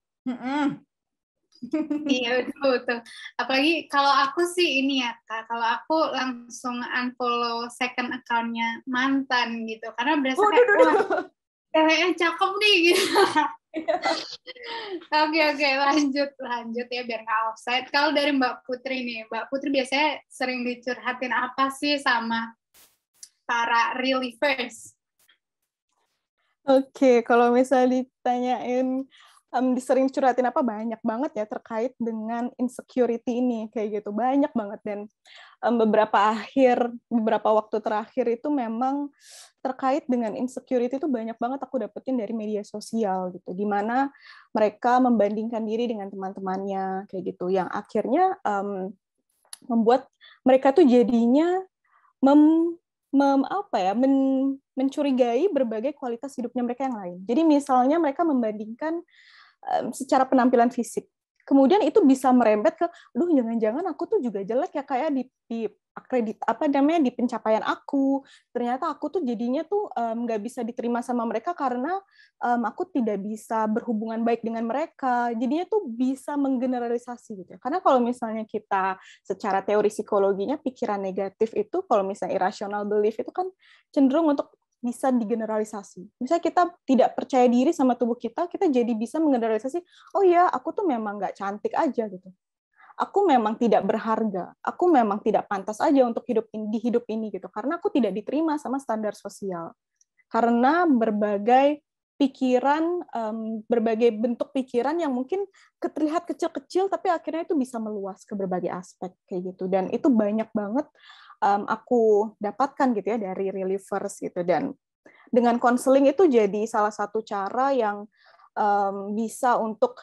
Iya betul. Apalagi kalau aku sih ini ya Kak, kalau aku langsung unfollow second account-nya mantan gitu, karena berasa kayak wah ceweknya cakep nih gitu. Oke, lanjut ya biar nggak offside. Kalau dari Mbak Putri nih, Mbak Putri biasanya sering dicurhatin apa sih sama para relievers? Oke, kalau misalnya ditanyain sering curhatin apa, banyak banget ya terkait dengan insecurity ini, kayak gitu, banyak banget. Dan beberapa waktu terakhir itu memang terkait dengan insecurity itu banyak banget aku dapetin dari media sosial gitu, di mana mereka membandingkan diri dengan teman-temannya kayak gitu, yang akhirnya membuat mereka tuh jadinya mencurigai berbagai kualitas hidupnya mereka yang lain. Jadi misalnya mereka membandingkan secara penampilan fisik, kemudian itu bisa merembet ke, jangan-jangan aku tuh juga jelek ya kayak di akredit di pencapaian aku. Ternyata aku tuh jadinya tuh nggak bisa diterima sama mereka karena aku tidak bisa berhubungan baik dengan mereka. Jadinya tuh bisa menggeneralisasi gitu. Karena kalau misalnya kita secara teori psikologinya, pikiran negatif itu kalau misalnya irrational belief itu kan cenderung untuk bisa digeneralisasi. Misalnya kita tidak percaya diri sama tubuh kita jadi bisa menggeneralisasi, oh ya, aku tuh memang nggak cantik aja gitu. Aku memang tidak berharga. Aku memang tidak pantas aja untuk di hidup ini gitu. Karena aku tidak diterima sama standar sosial. Karena berbagai pikiran, berbagai bentuk pikiran yang mungkin terlihat kecil-kecil, tapi akhirnya itu bisa meluas ke berbagai aspek kayak gitu. Dan itu banyak banget aku dapatkan gitu ya dari relievers gitu. Dan dengan konseling itu jadi salah satu cara yang bisa untuk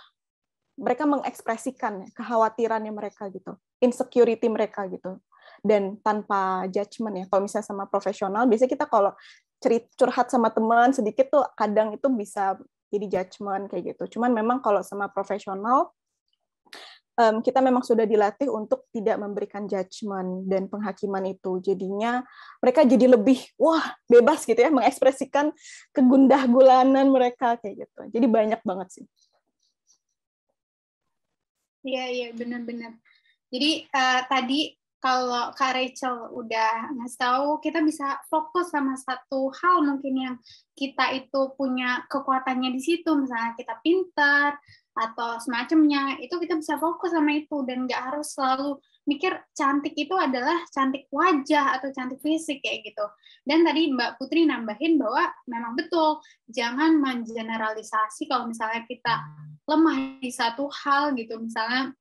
mereka mengekspresikan kekhawatirannya mereka gitu, insecurity mereka gitu, dan tanpa judgement ya. Kalau misalnya sama profesional, biasanya kita kalau curhat sama teman sedikit tuh kadang itu bisa jadi judgement kayak gitu. Cuman memang kalau sama profesional, kita memang sudah dilatih untuk tidak memberikan judgement dan penghakiman itu. Jadinya mereka jadi lebih bebas gitu ya mengekspresikan kegundah gulanan mereka kayak gitu. Jadi banyak banget sih. Iya benar-benar. Jadi tadi kalau Kak Rachel udah ngasih tahu, kita bisa fokus sama satu hal mungkin yang kita itu punya kekuatannya di situ, misalnya kita pintar atau semacamnya, itu kita bisa fokus sama itu dan nggak harus selalu mikir cantik itu adalah cantik wajah atau cantik fisik kayak gitu. Dan tadi Mbak Putri nambahin bahwa memang betul, jangan mengeneralisasi kalau misalnya kita lemah di satu hal gitu, misalnya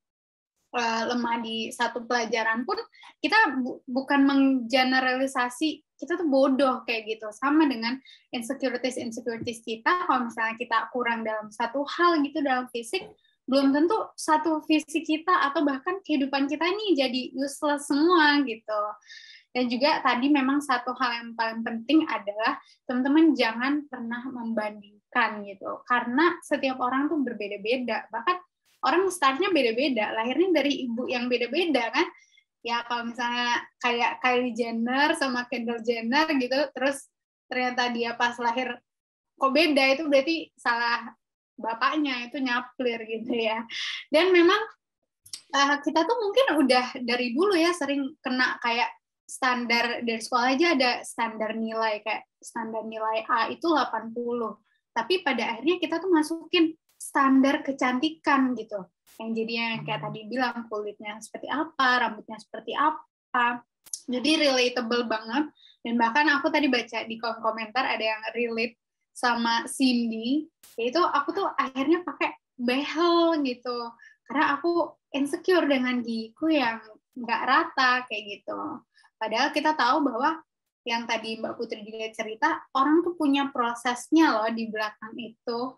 lemah di satu pelajaran pun kita bukan menggeneralisasi kita tuh bodoh kayak gitu. Sama dengan insecurities kita, kalau misalnya kita kurang dalam satu hal gitu dalam fisik, belum tentu satu visi kita atau bahkan kehidupan kita ini jadi useless semua gitu. Dan juga tadi memang satu hal yang paling penting adalah teman-teman jangan pernah membandingkan gitu. Karena setiap orang tuh berbeda-beda. Bahkan orang startnya beda-beda, lahirnya dari ibu yang beda-beda kan. Ya kalau misalnya kayak Kylie Jenner sama Kendall Jenner gitu, terus ternyata dia pas lahir kok beda, itu berarti salah bapaknya, itu nyaplir gitu ya. Dan memang kita tuh mungkin udah dari dulu ya sering kena kayak standar dari sekolah aja ada standar nilai, kayak standar nilai A itu 80. Tapi pada akhirnya kita tuh masukin standar kecantikan gitu. Yang jadinya kayak tadi bilang kulitnya seperti apa, rambutnya seperti apa. Jadi relatable banget. Dan bahkan aku tadi baca di kolom komentar ada yang relate sama Cindy, yaitu aku tuh akhirnya pakai behel gitu. Karena aku insecure dengan gigiku yang nggak rata kayak gitu. Padahal kita tahu bahwa yang tadi Mbak Putri juga cerita, orang tuh punya prosesnya loh di belakang itu.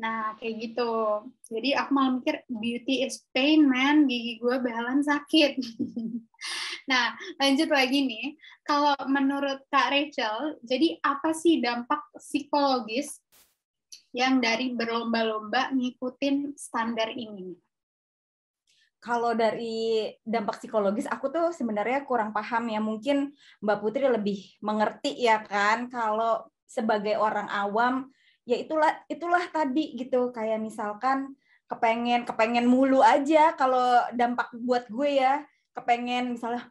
Nah, kayak gitu. Jadi aku malah mikir, beauty is pain, man. Gigi gue behalan sakit. Nah, lanjut lagi nih. Kalau menurut Kak Rachel, jadi apa sih dampak psikologis yang dari berlomba-lomba ngikutin standar ini? Kalau dari dampak psikologis, aku tuh sebenarnya kurang paham ya. Mungkin Mbak Putri lebih mengerti ya kan. Kalau sebagai orang awam, ya itulah tadi gitu. Kayak misalkan kepengen mulu aja. Kalau dampak buat gue ya, kepengen misalnya,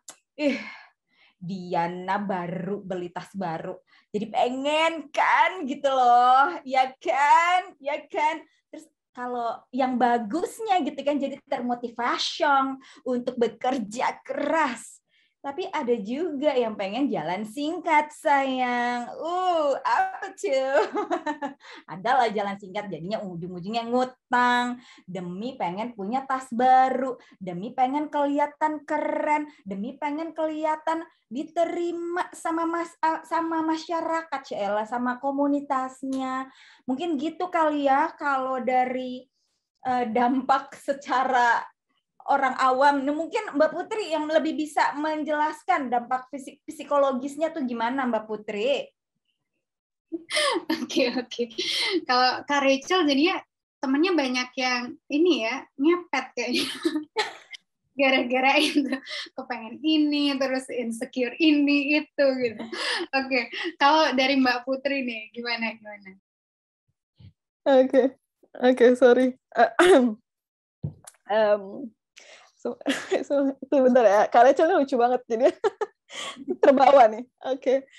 Diana baru beli tas baru. Jadi pengen kan gitu loh. Ya kan? Terus kalau yang bagusnya gitu kan jadi termotivasi untuk bekerja keras. Tapi ada juga yang pengen jalan singkat, sayang. Apa tuh? Adalah jalan singkat, jadinya ujung-ujungnya ngutang. Demi pengen punya tas baru. Demi pengen kelihatan keren. Demi pengen kelihatan diterima sama masyarakat, Ciela, sama komunitasnya. Mungkin gitu kali ya kalau dari dampak secara orang awam. Nah, mungkin Mbak Putri yang lebih bisa menjelaskan dampak psikologisnya tuh gimana, Mbak Putri? Oke. Kalau Kak Rachel jadinya temennya banyak yang ini ya, ngepet kayaknya. Gara-gara itu kepengen ini, terus insecure ini, itu gitu. Oke. Kalau dari Mbak Putri nih, gimana? Oke, sorry. Sebentar ya, Kak Rachel lucu banget jadi terbawa nih. Oke.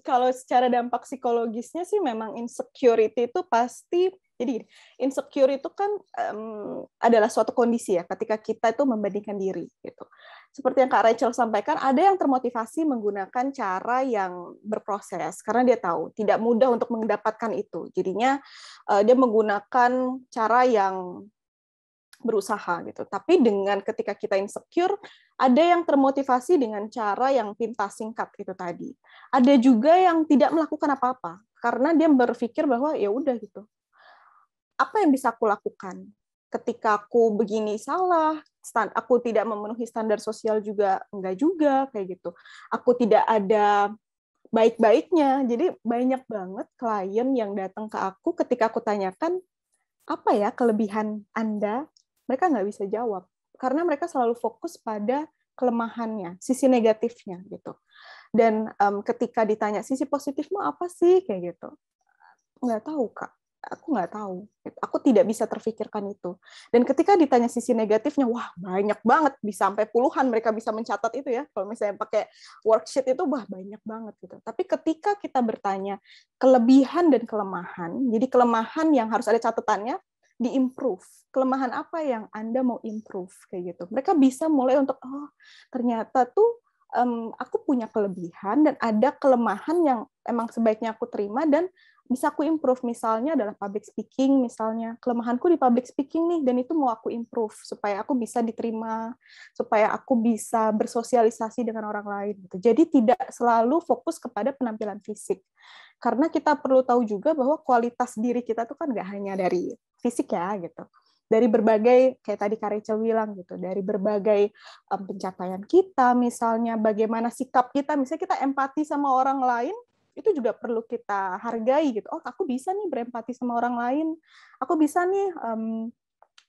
Kalau secara dampak psikologisnya sih memang insecurity itu pasti, jadi insecure itu kan adalah suatu kondisi ya ketika kita itu membandingkan diri gitu. Seperti yang Kak Rachel sampaikan, ada yang termotivasi menggunakan cara yang berproses karena dia tahu tidak mudah untuk mendapatkan itu. Jadinya dia menggunakan cara yang berusaha gitu. Tapi dengan ketika kita insecure, ada yang termotivasi dengan cara yang pintas singkat itu tadi. Ada juga yang tidak melakukan apa-apa karena dia berpikir bahwa ya udah gitu. Apa yang bisa aku lakukan? Ketika aku begini salah, aku tidak memenuhi standar sosial juga enggak juga kayak gitu. Aku tidak ada baik-baiknya. Jadi banyak banget klien yang datang ke aku ketika aku tanyakan apa ya kelebihan Anda? Mereka nggak bisa jawab karena mereka selalu fokus pada kelemahannya, sisi negatifnya gitu. Dan ketika ditanya sisi positifmu apa sih kayak gitu, nggak tahu Kak, aku nggak tahu, aku tidak bisa terfikirkan itu. Dan ketika ditanya sisi negatifnya, wah banyak banget, bisa sampai puluhan mereka bisa mencatat itu ya. Kalau misalnya pakai worksheet itu wah banyak banget gitu. Tapi ketika kita bertanya kelebihan dan kelemahan, jadi kelemahan yang harus ada catatannya, di-improve. Kelemahan apa yang Anda mau improve kayak gitu. Mereka bisa mulai untuk ternyata tuh aku punya kelebihan dan ada kelemahan yang emang sebaiknya aku terima dan bisa aku improve. Misalnya adalah public speaking, misalnya kelemahanku di public speaking nih dan itu mau aku improve supaya aku bisa diterima, supaya aku bisa bersosialisasi dengan orang lain gitu. Jadi tidak selalu fokus kepada penampilan fisik. Karena kita perlu tahu juga bahwa kualitas diri kita tuh kan nggak hanya dari fisik ya gitu. dari berbagai, kayak tadi Kak Rachel bilang gitu, dari berbagai pencapaian kita, misalnya bagaimana sikap kita, misalnya kita empati sama orang lain, itu juga perlu kita hargai gitu. Oh, aku bisa nih berempati sama orang lain, aku bisa nih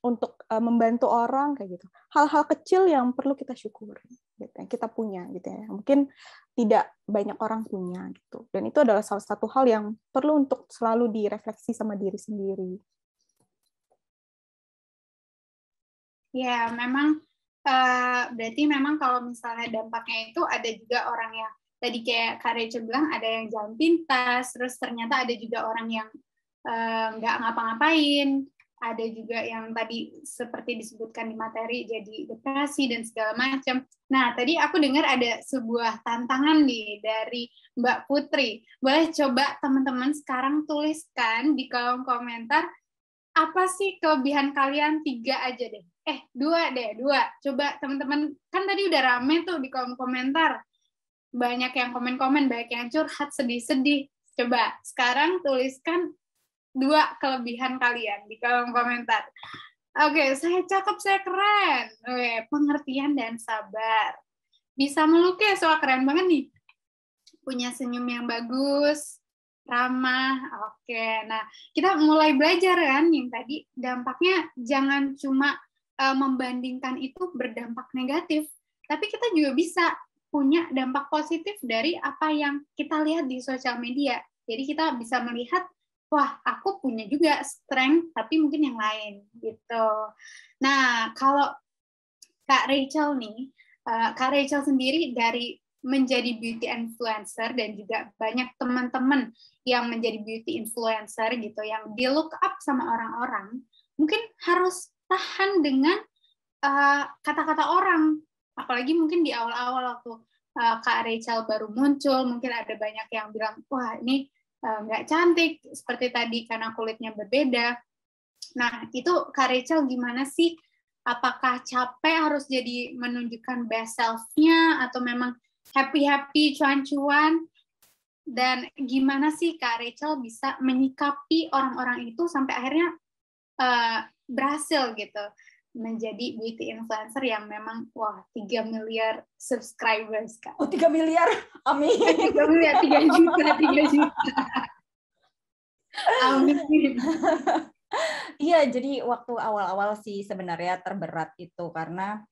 untuk membantu orang kayak gitu. Hal-hal kecil yang perlu kita syukuri, gitu, yang kita punya gitu ya. Mungkin tidak banyak orang punya gitu. Dan itu adalah salah satu hal yang perlu untuk selalu direfleksi sama diri sendiri. Ya, memang berarti memang kalau misalnya dampaknya itu ada juga orang yang tadi kayak Kak Rachel bilang ada yang jalan pintas, terus ternyata ada juga orang yang nggak ngapa-ngapain, ada juga yang tadi seperti disebutkan di materi jadi depresi dan segala macam. Nah, tadi aku dengar ada sebuah tantangan nih dari Mbak Putri. Boleh coba teman-teman sekarang tuliskan di kolom komentar apa sih kelebihan kalian, 3 aja deh. 2 deh, 2. Coba teman-teman, kan tadi udah rame tuh di kolom komentar. Banyak yang komen-komen, banyak yang curhat, sedih-sedih. Coba sekarang tuliskan 2 kelebihan kalian di kolom komentar. Oke, saya cakep, saya keren. Oke, pengertian dan sabar. Bisa melukis, wah keren banget nih. Punya senyum yang bagus, ramah. Oke, nah kita mulai belajar kan yang tadi dampaknya jangan cuma membandingkan itu berdampak negatif, tapi kita juga bisa punya dampak positif dari apa yang kita lihat di sosial media. Jadi kita bisa melihat, wah aku punya juga strength, tapi mungkin yang lain gitu. Nah kalau Kak Rachel nih, Kak Rachel sendiri dari menjadi beauty influencer dan juga banyak teman-teman yang menjadi beauty influencer gitu, yang di look up sama orang-orang, mungkin harus tahan dengan kata-kata orang. Apalagi mungkin di awal-awal waktu Kak Rachel baru muncul, mungkin ada banyak yang bilang, wah ini nggak cantik, seperti tadi karena kulitnya berbeda. Nah, itu Kak Rachel gimana sih? Apakah capek harus jadi menunjukkan best self-nya, atau memang happy-happy, cuan-cuan? Dan gimana sih Kak Rachel bisa menyikapi orang-orang itu sampai akhirnya berhasil gitu menjadi beauty influencer yang memang wah 3 miliar subscribers Kak. Oh 3 miliar, amin. 3 miliar, 3 juta. Amin. Iya, jadi waktu awal-awal sih sebenarnya terberat itu karena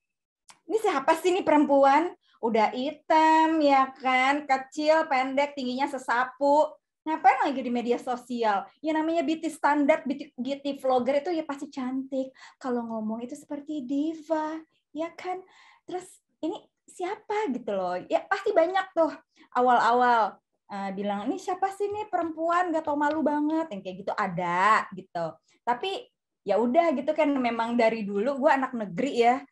ini siapa sih nih perempuan? Udah hitam ya kan, kecil, pendek, tingginya sesapu. Ngapain lagi di media sosial? Ya namanya beauty standar, beauty vlogger itu ya pasti cantik. Kalau ngomong itu seperti diva, ya kan? Terus ini siapa gitu loh? Ya pasti banyak tuh awal-awal bilang, ini siapa sih nih perempuan gak tau malu banget, yang kayak gitu ada gitu. Tapi ya udah gitu kan, memang dari dulu gue anak negeri ya,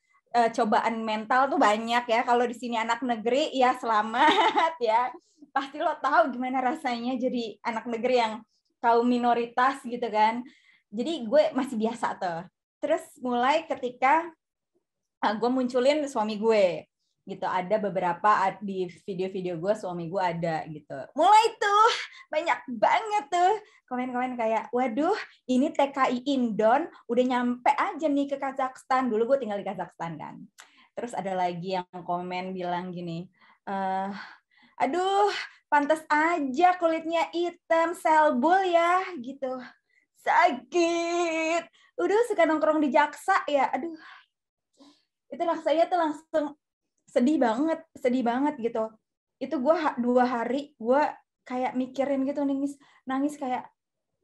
cobaan mental tuh banyak ya. Kalau di sini anak negeri ya selamat ya. Pasti lo tahu gimana rasanya jadi anak negeri yang kaum minoritas gitu kan. Jadi gue masih biasa tuh. Terus mulai ketika gue munculin suami gue gitu, ada beberapa di video-video gue suami gue ada gitu. Mulai tuh banyak banget tuh komen-komen kayak, waduh ini TKI Indon udah nyampe aja nih ke Kazakhstan. Dulu gue tinggal di Kazakhstan kan. Terus ada lagi yang komen bilang gini, aduh, pantas aja kulitnya hitam, selbul ya, gitu. Sakit. Udah suka nongkrong di Jaksa ya, aduh. Itu rasanya tuh langsung sedih banget gitu. Itu gue 2 hari, gue kayak mikirin gitu, nangis kayak,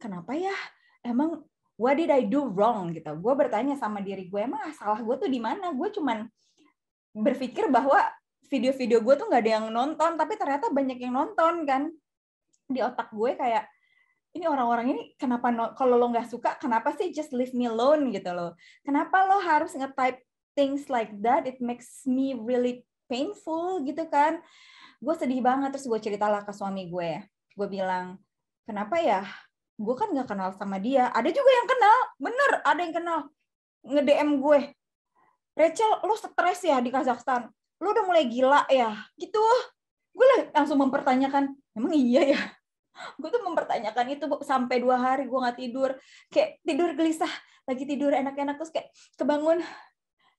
kenapa ya? Emang what did I do wrong gitu. Gue bertanya sama diri gue, emang salah gue tuh di mana? Gue cuman berpikir bahwa video-video gue tuh nggak ada yang nonton, tapi ternyata banyak yang nonton kan. Di otak gue kayak, ini orang-orang ini kenapa kalau lo nggak suka, kenapa sih just leave me alone gitu loh. Kenapa lo harus nge-type things like that? It makes me really painful gitu kan. Gue sedih banget, terus gue ceritalah ke suami gue. Gue bilang, kenapa ya? Gue kan nggak kenal sama dia. Ada juga yang kenal, bener ada yang kenal. Nge-DM gue, Rachel, lo stres ya di Kazakhstan? Lo udah mulai gila ya? Gitu. Gue langsung mempertanyakan, emang iya ya? Gue tuh mempertanyakan itu sampai 2 hari gue nggak tidur, kayak tidur gelisah, lagi tidur enak-enak terus kayak kebangun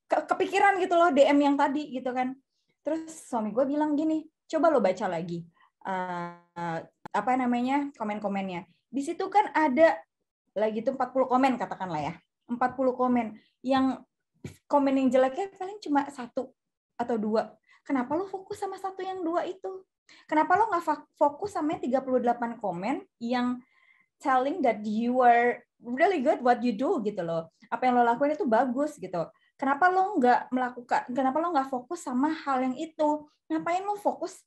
kepikiran gitu loh DM yang tadi gitu kan. Terus suami gue bilang gini, coba lo baca lagi apa namanya komen-komennya. Di situ kan ada lagi tuh 40 komen katakanlah ya, 40 komen. Yang komen yang jeleknya paling cuma 1 atau 2. Kenapa lo fokus sama 1 yang 2 itu? Kenapa lo nggak fokus sama 38 komen yang telling that you are really good what you do gitu loh. Apa yang lo lakuin itu bagus gitu. Kenapa lo nggak fokus sama hal yang itu? Ngapain lo fokus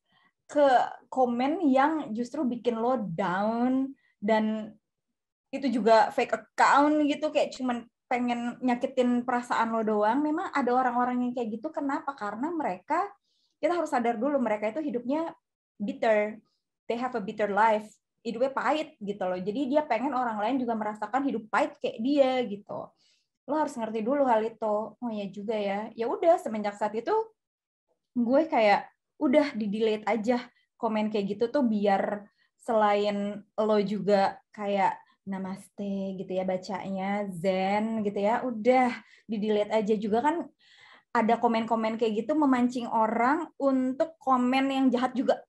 ke komen yang justru bikin lo down, dan itu juga fake account gitu, kayak cuman pengen nyakitin perasaan lo doang. Memang ada orang-orang yang kayak gitu. Kenapa? Karena mereka, kita harus sadar dulu, mereka itu hidupnya bitter. They have a bitter life. Hidupnya pahit gitu loh. Jadi dia pengen orang lain juga merasakan hidup pahit kayak dia gitu. Lo harus ngerti dulu hal itu. Oh ya juga ya. Ya udah, semenjak saat itu gue kayak udah di-delete aja komen kayak gitu tuh, biar selain lo juga kayak namaste gitu ya bacanya, zen gitu ya, udah di-delete aja. Juga kan ada komen-komen kayak gitu memancing orang untuk komen yang jahat juga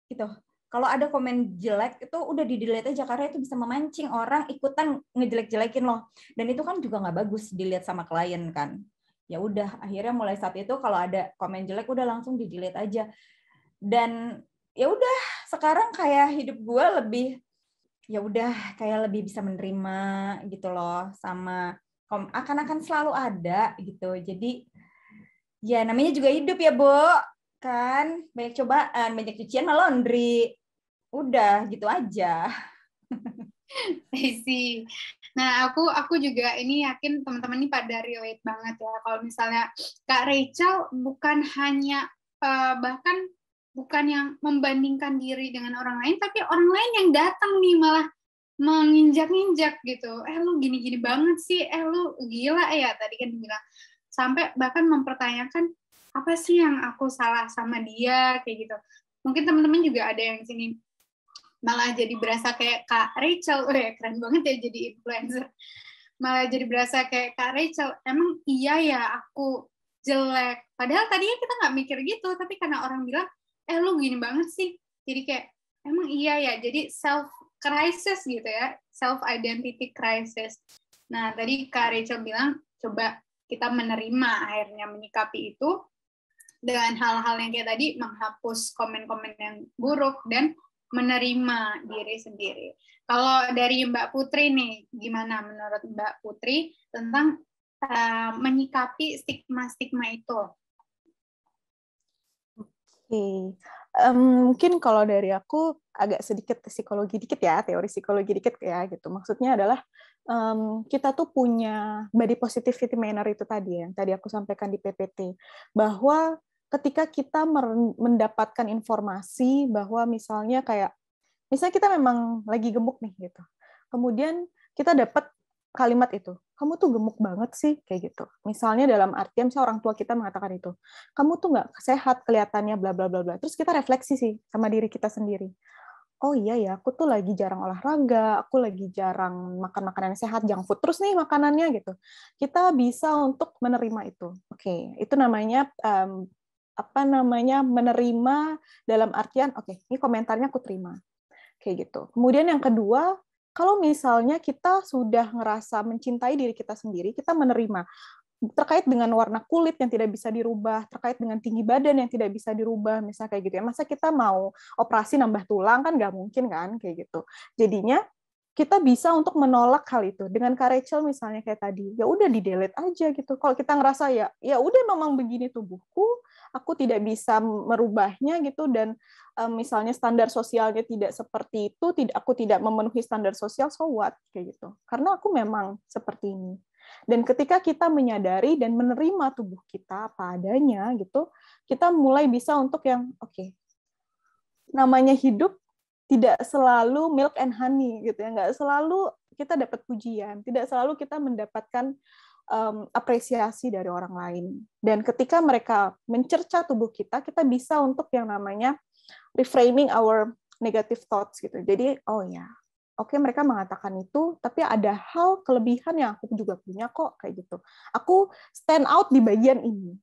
gitu. Kalau ada komen jelek itu udah di-delete aja, karena itu bisa memancing orang ikutan ngejelek-jelekin loh. Dan itu kan juga nggak bagus dilihat sama klien kan. Ya udah, akhirnya mulai saat itu kalau ada komen jelek udah langsung di-delete aja. Dan ya udah, sekarang kayak hidup gue lebih, ya udah kayak lebih bisa menerima gitu loh, sama akan selalu ada gitu. Jadi ya namanya juga hidup ya, Bo. Kan banyak cobaan, banyak cucian mah laundry. Udah gitu aja. Sih. Nah, aku juga ini yakin teman-teman ini pada relate banget ya. Kalau misalnya Kak Rachel bukan hanya bahkan bukan yang membandingkan diri dengan orang lain, tapi orang lain yang datang nih malah menginjak-injak gitu. Lu gini-gini banget sih, lu gila ya, tadi kan bilang. Sampai bahkan mempertanyakan, apa sih yang aku salah sama dia, kayak gitu. Mungkin teman-teman juga ada yang sini malah jadi berasa kayak Kak Rachel, keren banget ya jadi influencer. Malah jadi berasa kayak Kak Rachel, emang iya ya aku jelek. Padahal tadinya kita nggak mikir gitu, tapi karena orang bilang, lu gini banget sih. Jadi kayak, emang iya ya, jadi self crisis gitu ya, self identity crisis. Nah, tadi Kak Rachel bilang, coba kita menerima, akhirnya menyikapi itu dengan hal-hal yang kayak tadi, menghapus komen-komen yang buruk dan menerima diri sendiri. Kalau dari Mbak Putri nih, gimana menurut Mbak Putri tentang menyikapi stigma-stigma itu? Oke. Mungkin kalau dari aku agak sedikit psikologi dikit ya, teori psikologi dikit ya gitu. Maksudnya adalah kita tuh punya body positivity manner itu tadi yang tadi aku sampaikan di PPT, bahwa ketika kita mendapatkan informasi bahwa misalnya kita memang lagi gemuk nih gitu, kemudian kita dapat kalimat itu, kamu tuh gemuk banget sih, kayak gitu. Misalnya dalam artian misalnya orang tua kita mengatakan itu, kamu tuh nggak sehat kelihatannya, bla bla bla bla. Terus kita refleksi sih sama diri kita sendiri. Oh iya ya, aku tuh lagi jarang olahraga, aku lagi jarang makan makanan sehat, junk food terus nih makanannya gitu. Kita bisa untuk menerima itu. Oke, itu namanya menerima dalam artian ini komentarnya aku terima. Kayak gitu. Kemudian yang kedua, kalau misalnya kita sudah ngerasa mencintai diri kita sendiri, kita menerima terkait dengan warna kulit yang tidak bisa dirubah, terkait dengan tinggi badan yang tidak bisa dirubah, misalnya kayak gitu ya. Masa kita mau operasi nambah tulang, kan nggak mungkin kan, kayak gitu. Jadinya kita bisa untuk menolak hal itu. Dengan Kak Rachel misalnya kayak tadi, ya udah di-delete aja gitu. Kalau kita ngerasa ya udah memang begini tubuhku, aku tidak bisa merubahnya gitu, dan misalnya standar sosialnya tidak seperti itu, aku tidak memenuhi standar sosial, so what, kayak gitu. Karena aku memang seperti ini. Dan ketika kita menyadari dan menerima tubuh kita apa adanya gitu, kita mulai bisa untuk yang namanya hidup tidak selalu milk and honey gitu ya, nggak selalu kita dapat pujian, tidak selalu kita mendapatkan apresiasi dari orang lain. Dan ketika mereka mencerca tubuh kita, kita bisa untuk yang namanya reframing our negative thoughts gitu. Jadi, oh ya, oke, mereka mengatakan itu, tapi ada hal kelebihan yang aku juga punya kok, kayak gitu. Aku stand out di bagian ini.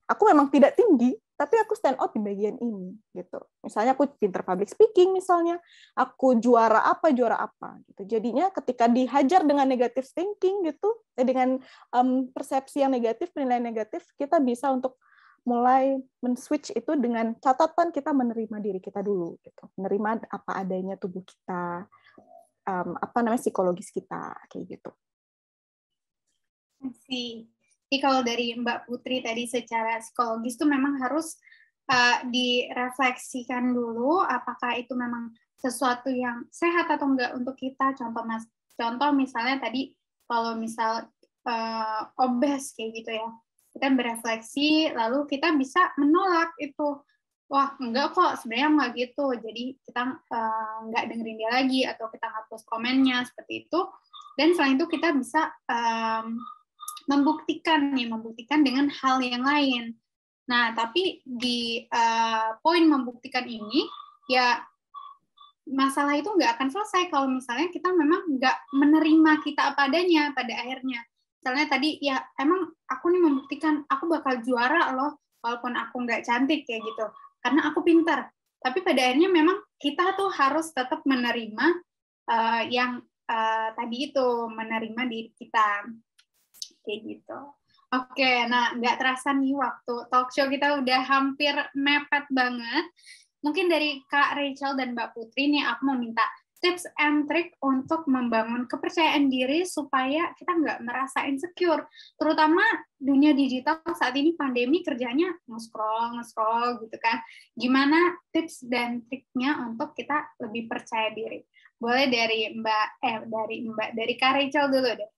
Aku memang tidak tinggi, tapi aku stand out di bagian ini, gitu. Misalnya aku pinter public speaking, misalnya aku juara apa, gitu. Jadinya ketika dihajar dengan negative thinking, gitu, dengan persepsi yang negatif, penilaian negatif, kita bisa untuk mulai men-switch itu dengan catatan kita menerima diri kita dulu, gitu. Menerima apa adanya tubuh kita, psikologis kita, kayak gitu. Jadi kalau dari Mbak Putri tadi secara psikologis tuh memang harus direfleksikan dulu apakah itu memang sesuatu yang sehat atau enggak untuk kita. Contoh misalnya tadi kalau misal obes kayak gitu ya, kita berefleksi lalu kita bisa menolak itu. Wah, enggak kok, sebenarnya enggak gitu. Jadi kita enggak dengerin dia lagi atau kita hapus komennya seperti itu. Dan selain itu kita bisa membuktikan dengan hal yang lain. Nah, tapi di poin membuktikan ini, ya masalah itu nggak akan selesai kalau misalnya kita memang nggak menerima kita apa adanya pada akhirnya. Misalnya tadi, ya emang aku nih membuktikan aku bakal juara loh, walaupun aku nggak cantik kayak gitu, karena aku pintar. Tapi pada akhirnya memang kita tuh harus tetap menerima yang tadi itu, menerima diri kita. Kayak gitu. Oke, nah nggak terasa nih waktu talk show kita udah hampir mepet banget. Mungkin dari Kak Rachel dan Mbak Putri nih aku mau minta tips and trick untuk membangun kepercayaan diri supaya kita nggak merasa insecure. Terutama dunia digital saat ini pandemi kerjanya nge-scroll gitu kan. Gimana tips dan triknya untuk kita lebih percaya diri? Boleh dari Kak Rachel dulu deh.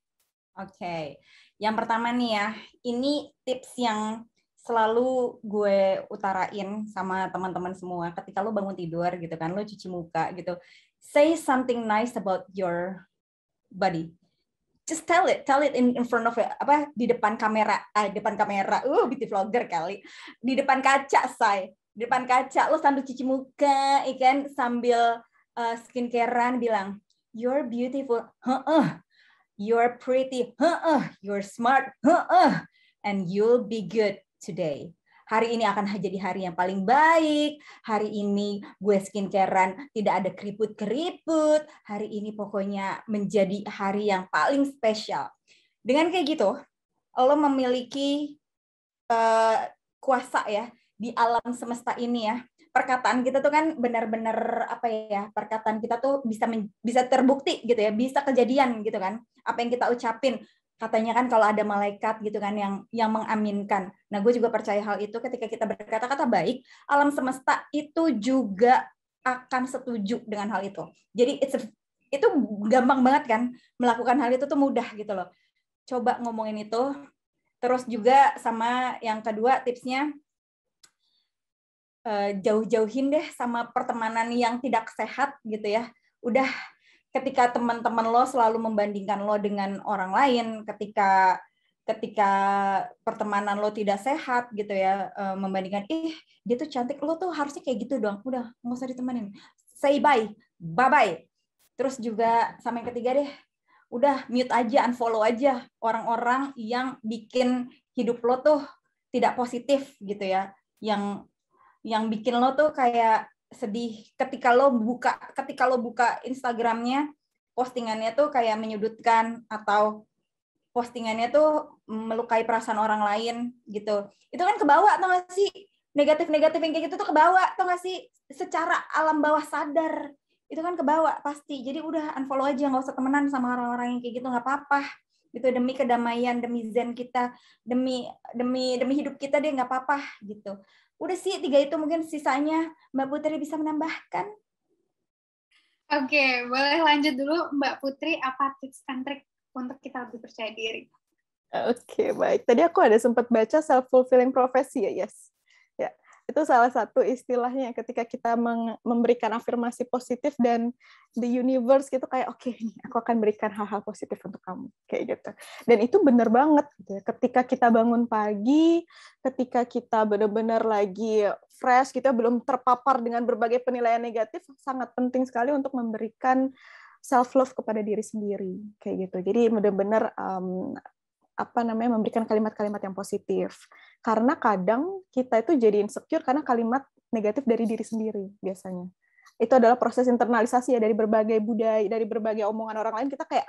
Oke. Yang pertama nih ya, ini tips yang selalu gue utarain sama teman-teman semua. Ketika lo bangun tidur gitu kan, lo cuci muka gitu, say something nice about your body. Just tell it in front of di depan kamera, beauty vlogger kali, di depan kaca, di depan kaca lo sambil cuci muka, ikan sambil skincarean bilang, you're beautiful, you're pretty, you're smart, and you'll be good today. Hari ini akan jadi hari yang paling baik. Hari ini gue skincarean, tidak ada keriput-keriput. Hari ini pokoknya menjadi hari yang paling spesial. Dengan kayak gitu, lo memiliki kuasa ya di alam semesta ini ya. Perkataan kita tuh kan benar-benar perkataan kita tuh bisa terbukti gitu ya, bisa kejadian gitu kan. Apa yang kita ucapin, katanya kan kalau ada malaikat gitu kan yang mengaminkan. Nah, gue juga percaya hal itu. Ketika kita berkata-kata baik, alam semesta itu juga akan setuju dengan hal itu. Jadi itu gampang banget kan, melakukan hal itu tuh mudah gitu loh. Coba ngomongin itu. Terus juga sama yang kedua tipsnya, jauh-jauhin deh sama pertemanan yang tidak sehat gitu ya. Udah, ketika teman-teman lo selalu membandingkan lo dengan orang lain, ketika pertemanan lo tidak sehat gitu ya, membandingkan, dia tuh cantik, lo tuh harusnya kayak gitu dong. Udah, nggak usah ditemenin. Say bye-bye. Terus juga sama yang ketiga deh, udah mute aja, unfollow aja orang-orang yang bikin hidup lo tuh tidak positif gitu ya, yang bikin lo tuh kayak sedih ketika lo buka Instagramnya, postingannya tuh kayak menyudutkan atau postingannya tuh melukai perasaan orang lain gitu. Itu kan kebawa, tau gak sih? Negatif-negatif yang kayak gitu tuh kebawa, tau gak sih? Secara alam bawah sadar itu kan kebawa pasti. Jadi udah unfollow aja, nggak usah temenan sama orang-orang yang kayak gitu, nggak apa-apa. Gitu, demi kedamaian, demi zen kita, demi hidup kita deh, nggak apa-apa gitu. Udah sih 3 itu, mungkin sisanya Mbak Putri bisa menambahkan. Oke, boleh lanjut dulu Mbak Putri, apa tips and trick untuk kita lebih percaya diri? Oke, baik. Tadi aku ada sempat baca self-fulfilling prophecy ya, yes. Ya. Itu salah satu istilahnya ketika kita memberikan afirmasi positif dan the universe gitu kayak oke, aku akan berikan hal-hal positif untuk kamu kayak gitu. Dan itu benar banget gitu ya. Ketika kita bangun pagi, ketika kita benar-benar lagi fresh, kita belum terpapar dengan berbagai penilaian negatif, sangat penting sekali untuk memberikan self love kepada diri sendiri kayak gitu. Jadi benar-benar memberikan kalimat-kalimat yang positif. Karena kadang kita itu jadi insecure karena kalimat negatif dari diri sendiri biasanya. Itu adalah proses internalisasi ya dari berbagai budaya, dari berbagai omongan orang lain, kita kayak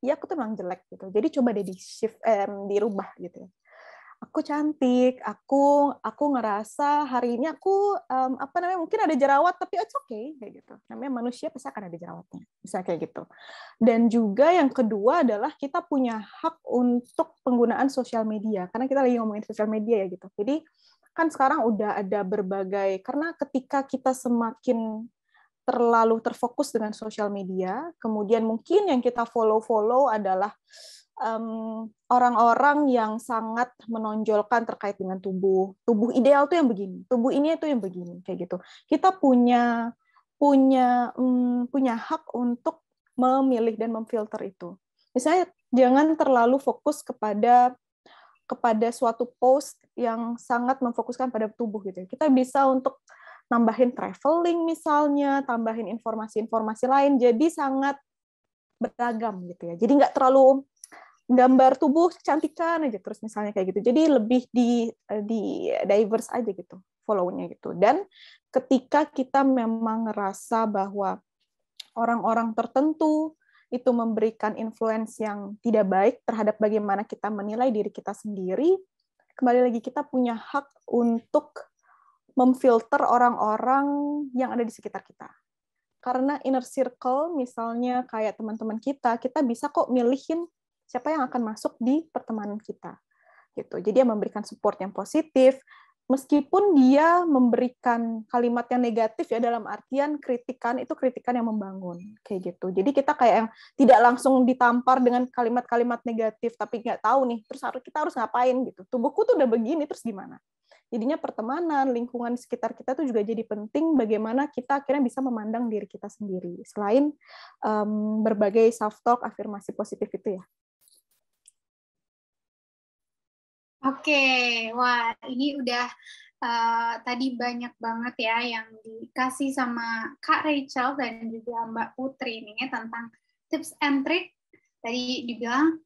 ya aku tuh memang jelek gitu. Jadi coba deh di-shift, dirubah gitu ya. Aku cantik, aku ngerasa hari ini aku mungkin ada jerawat tapi it's okay kayak gitu. Namanya manusia pasti akan ada jerawatnya. Bisa kayak gitu. Dan juga yang kedua adalah kita punya hak untuk penggunaan sosial media karena kita lagi ngomongin sosial media ya gitu. Jadi kan sekarang udah ada berbagai, karena ketika kita semakin terlalu terfokus dengan sosial media, kemudian mungkin yang kita follow adalah orang-orang yang sangat menonjolkan terkait dengan tubuh ideal tuh yang begini, tubuh ini itu yang begini kayak gitu. Kita punya hak untuk memilih dan memfilter itu. Misalnya jangan terlalu fokus kepada suatu post yang sangat memfokuskan pada tubuh gitu. Kita bisa untuk nambahin traveling misalnya, tambahin informasi-informasi lain, jadi sangat beragam gitu ya. Jadi nggak terlalu gambar tubuh kecantikan aja terus misalnya kayak gitu. Jadi lebih di diverse aja gitu follow-nya gitu. Dan ketika kita memang ngerasa bahwa orang-orang tertentu itu memberikan influence yang tidak baik terhadap bagaimana kita menilai diri kita sendiri, kembali lagi kita punya hak untuk memfilter orang-orang yang ada di sekitar kita. Karena inner circle misalnya kayak teman-teman kita bisa kok milihin siapa yang akan masuk di pertemanan kita gitu. Jadi dia memberikan support yang positif meskipun dia memberikan kalimat yang negatif ya, dalam artian kritikan yang membangun kayak gitu. Jadi kita kayak yang tidak langsung ditampar dengan kalimat-kalimat negatif tapi nggak tahu nih terus kita harus ngapain gitu. Tubuhku tuh udah begini terus gimana? Jadinya pertemanan, lingkungan sekitar kita tuh juga jadi penting bagaimana kita akhirnya bisa memandang diri kita sendiri selain berbagai self talk, afirmasi positif itu ya. Oke, wah ini udah tadi banyak banget ya yang dikasih sama Kak Rachel dan juga Mbak Putri ini tentang tips and trick. Tadi dibilang,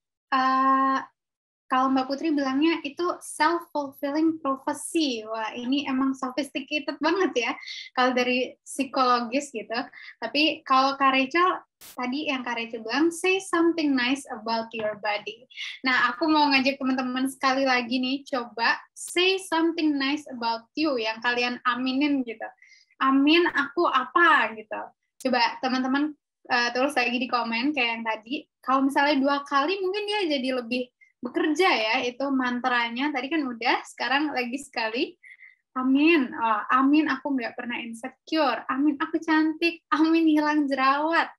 kalau Mbak Putri bilangnya itu self-fulfilling prophecy. Wah ini emang sophisticated banget ya kalau dari psikologis gitu. Tapi kalau Kak Rachel, tadi yang Kak Rachel bilang, say something nice about your body. Nah, aku mau ngajak teman-teman sekali lagi nih, coba say something nice about you, yang kalian aminin gitu. Amin, aku apa gitu. Coba teman-teman tulis lagi di komen kayak yang tadi. Kalau misalnya 2 kali, mungkin dia jadi lebih bekerja ya, itu mantranya. Tadi kan udah, sekarang lagi sekali. Amin, amin aku nggak pernah insecure. Amin, aku cantik. Amin, hilang jerawat.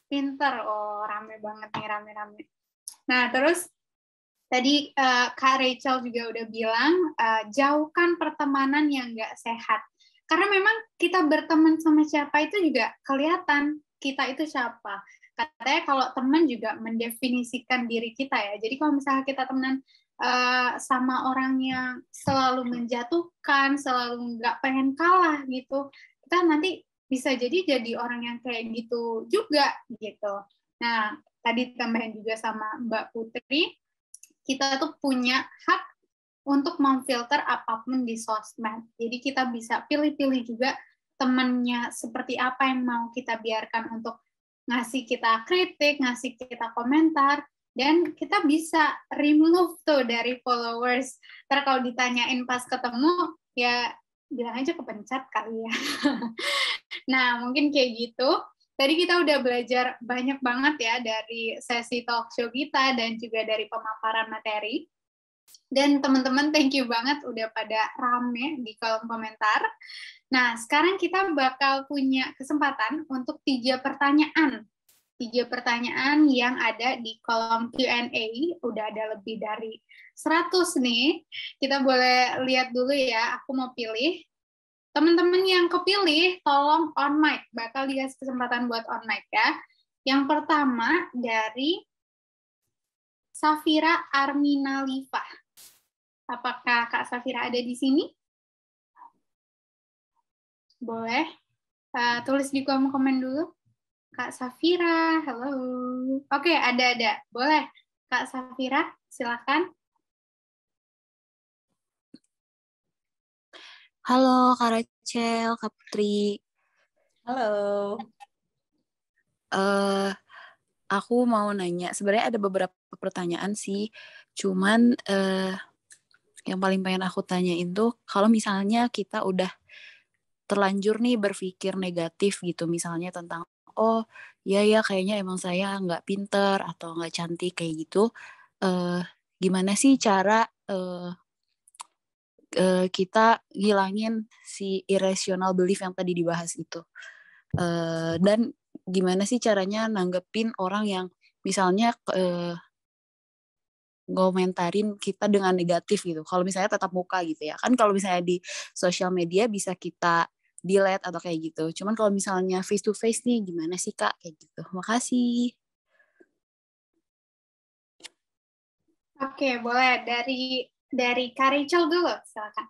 Pinter, rame banget nih, rame-rame. Nah, terus tadi Kak Rachel juga udah bilang, jauhkan pertemanan yang nggak sehat. Karena memang kita berteman sama siapa itu juga kelihatan kita itu siapa. Katanya kalau teman juga mendefinisikan diri kita ya. Jadi kalau misalnya kita temenan sama orang yang selalu menjatuhkan, selalu nggak pengen kalah gitu, kita nanti bisa jadi orang yang kayak gitu juga gitu. Nah, tadi tambahin juga sama Mbak Putri, kita tuh punya hak untuk memfilter apapun di sosmed. Jadi kita bisa pilih-pilih juga temannya seperti apa yang mau kita biarkan untuk ngasih kita kritik, ngasih kita komentar, dan kita bisa remove tuh dari followers. Ntar kalau ditanyain pas ketemu, ya bilang aja kepencet kali ya. Nah, mungkin kayak gitu. Tadi kita udah belajar banyak banget ya dari sesi talk show kita dan juga dari pemaparan materi. Dan teman-teman thank you banget udah pada rame di kolom komentar. Nah, sekarang kita bakal punya kesempatan untuk 3 pertanyaan. 3 pertanyaan yang ada di kolom Q&A. Udah ada lebih dari 100 nih. Kita boleh lihat dulu ya, aku mau pilih. Teman-teman yang kepilih, tolong on mic. Bakal dikasih kesempatan buat on mic ya. Yang pertama dari Safira Armina Liva. Apakah Kak Safira ada di sini? Boleh tulis di kolom komen dulu. Kak Safira, halo. Oke, ada. Boleh. Kak Safira, silakan. Halo Kak Rachel, Kak Putri. Halo. Aku mau nanya, sebenarnya ada beberapa pertanyaan sih, cuman yang paling pengen aku tanyain tuh, kalau misalnya kita udah terlanjur nih berpikir negatif gitu, misalnya tentang, oh ya kayaknya emang saya nggak pinter atau nggak cantik kayak gitu, gimana sih cara kita ngilangin si irrational belief yang tadi dibahas itu? Dan gimana sih caranya nanggepin orang yang misalnya ngomentarin kita dengan negatif gitu. Kalau misalnya tatap muka gitu ya. Kan kalau misalnya di sosial media bisa kita delete atau kayak gitu. Cuman kalau misalnya face to face nih gimana sih Kak? Kayak gitu. Makasih. Oke, boleh dari Kak Rachel dulu, silakan.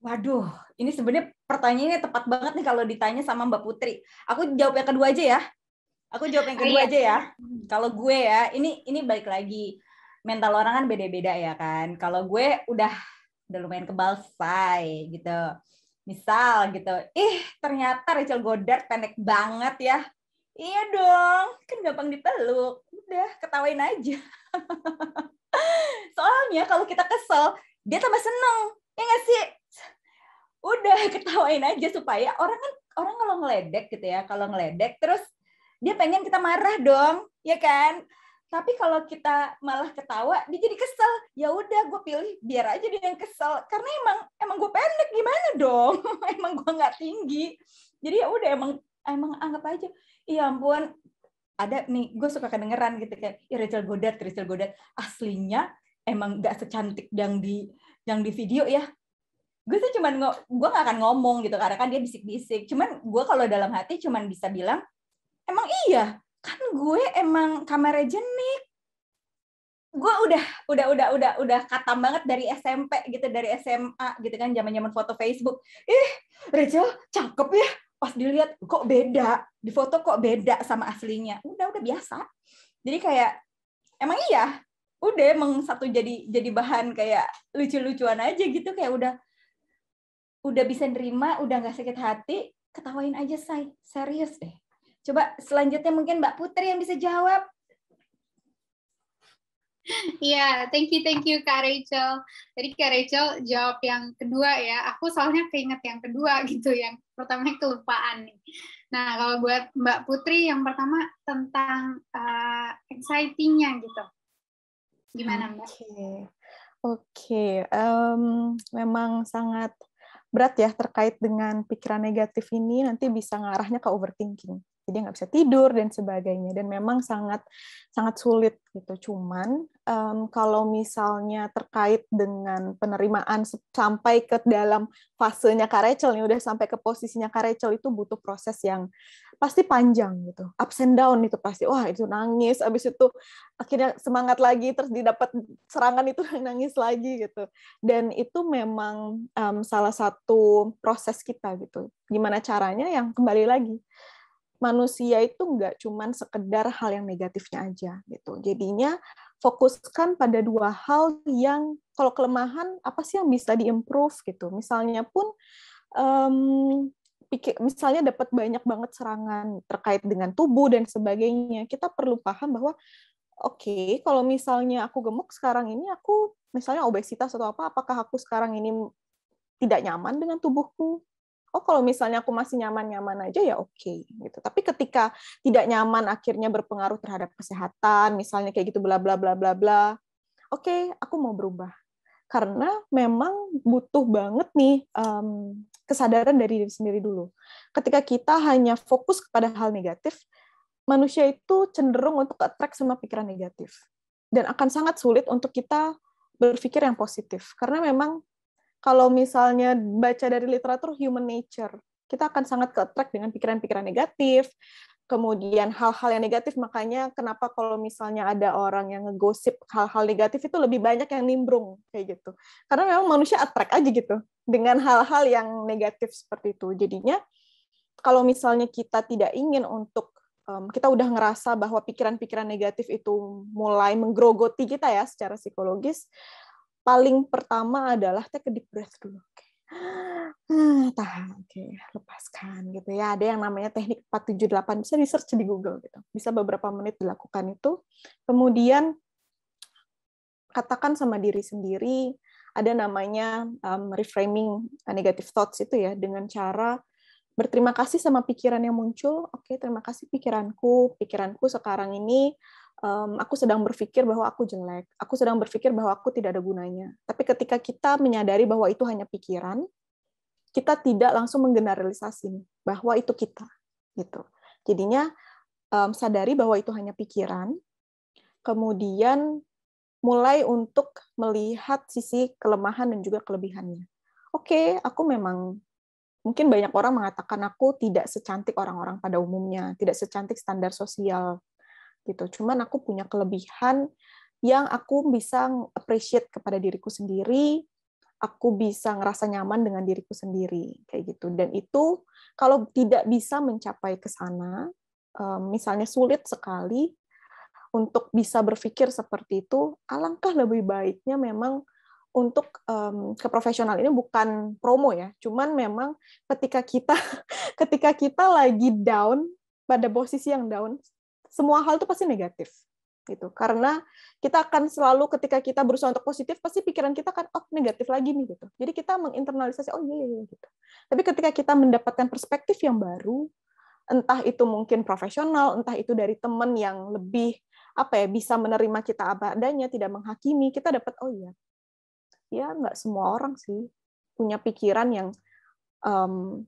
Waduh, ini sebenarnya pertanyaannya tepat banget nih kalau ditanya sama Mbak Putri. Aku jawab yang kedua aja ya. Aku jawab yang kedua aja ya. Kalau gue ya, ini balik lagi. Mental orang kan beda-beda ya kan. Kalau gue udah lumayan kebal say gitu. Misal gitu, ternyata Rachel Goddard pendek banget ya. Iya dong, kan gampang dipeluk. Udah, ketawain aja. Soalnya kalau kita kesel, dia tambah seneng. Ya nggak sih? Udah, ketawain aja supaya orang kalau ngeledek gitu ya, kalau ngeledek terus dia pengen kita marah dong, ya kan? Tapi kalau kita malah ketawa, dia jadi kesel. Ya udah, gue pilih biar aja dia yang kesel. Karena emang gue pendek, gimana dong? Emang gue nggak tinggi. Jadi ya udah, emang anggap aja. Iya ampun, ada nih, gue suka kedengeran gitu kayak Rachel Goddard aslinya emang nggak secantik yang di video ya. Gue tuh gue nggak akan ngomong gitu karena kan dia bisik-bisik. Cuman gue kalau dalam hati cuman bisa bilang, emang iya kan gue emang kamera jenik. Gue udah katam banget dari SMP gitu, dari SMA gitu kan, zaman foto Facebook. Rachel cakep ya. Pas dilihat kok beda, di foto kok beda sama aslinya. Udah biasa. Jadi kayak emang iya, udah emang satu jadi bahan kayak lucu-lucuan aja gitu, kayak udah bisa nerima, udah nggak sakit hati, ketawain aja say, serius deh. Coba selanjutnya mungkin Mbak Putri yang bisa jawab. Iya, thank you Kak Rachel. Tadi Kak Rachel jawab yang kedua ya. Aku soalnya keinget yang kedua gitu, yang pertama kelupaan nih. Nah, kalau buat Mbak Putri yang pertama tentang anxiety-nya gitu. Gimana Mbak? Oke. Memang sangat berat ya terkait dengan pikiran negatif ini, nanti bisa ngarahnya ke overthinking. Jadi nggak bisa tidur dan sebagainya, dan memang sangat sulit gitu. Cuman kalau misalnya terkait dengan penerimaan sampai ke dalam fasenya Kak Rachel nih, udah sampai ke posisinya Kak Rachel, itu butuh proses yang pasti panjang gitu, ups and down itu pasti. Wah, itu nangis, abis itu akhirnya semangat lagi, terus didapat serangan itu nangis lagi gitu. Dan itu memang salah satu proses kita gitu. Gimana caranya, yang kembali lagi, manusia itu nggak cuman sekedar hal yang negatifnya aja gitu. Jadinya fokuskan pada dua hal yang kalau kelemahan apa sih yang bisa diimprove gitu. Misalnya pun misalnya dapat banyak banget serangan terkait dengan tubuh dan sebagainya, kita perlu paham bahwa oke, kalau misalnya aku gemuk sekarang ini, aku misalnya obesitas atau apa, apakah aku sekarang ini tidak nyaman dengan tubuhku? Oh, kalau misalnya aku masih nyaman-nyaman aja ya oke gitu. Tapi ketika tidak nyaman akhirnya berpengaruh terhadap kesehatan, misalnya kayak gitu bla bla bla bla bla. Oke, aku mau berubah. Karena memang butuh banget nih kesadaran dari diri sendiri dulu. Ketika kita hanya fokus kepada hal negatif, manusia itu cenderung untuk attract sama pikiran negatif. Dan akan sangat sulit untuk kita berpikir yang positif. Karena memang kalau misalnya baca dari literatur human nature, kita akan sangat ke-attract dengan pikiran-pikiran negatif, kemudian hal-hal yang negatif. Makanya kenapa kalau misalnya ada orang yang ngegosip hal-hal negatif itu lebih banyak yang nimbrung kayak gitu. Karena memang manusia attract aja gitu dengan hal-hal yang negatif seperti itu. Jadinya kalau misalnya kita tidak ingin untuk kita udah ngerasa bahwa pikiran-pikiran negatif itu mulai menggerogoti kita ya secara psikologis, paling pertama adalah take a deep breath dulu. Tahan, lepaskan gitu ya. Ada yang namanya teknik 478, bisa di-search di Google gitu. Bisa beberapa menit dilakukan itu. Kemudian katakan sama diri sendiri, ada namanya reframing negative thoughts itu ya, dengan cara berterima kasih sama pikiran yang muncul. Oke, terima kasih pikiranku sekarang ini aku sedang berpikir bahwa aku jelek, aku sedang berpikir bahwa aku tidak ada gunanya. Tapi ketika kita menyadari bahwa itu hanya pikiran, kita tidak langsung menggeneralisasi bahwa itu kita, gitu. Jadinya sadari bahwa itu hanya pikiran, kemudian mulai untuk melihat sisi kelemahan dan juga kelebihannya. Oke, aku memang mungkin banyak orang mengatakan aku tidak secantik orang-orang pada umumnya, tidak secantik standar sosial, gitu. Cuman aku punya kelebihan yang aku bisa appreciate kepada diriku sendiri, aku bisa ngerasa nyaman dengan diriku sendiri, kayak gitu. Dan itu kalau tidak bisa mencapai ke sana, misalnya sulit sekali untuk bisa berpikir seperti itu, alangkah lebih baiknya memang untuk ke profesional. Ini bukan promo ya, cuman memang ketika kita lagi down, pada posisi yang down, semua hal itu pasti negatif gitu. Karena kita akan selalu ketika kita berusaha untuk positif, pasti pikiran kita kan negatif lagi nih gitu. Jadi kita menginternalisasi iya gitu. Tapi ketika kita mendapatkan perspektif yang baru, entah itu mungkin profesional, entah itu dari teman yang lebih bisa menerima kita apa adanya, tidak menghakimi, kita dapat ya nggak semua orang sih punya pikiran yang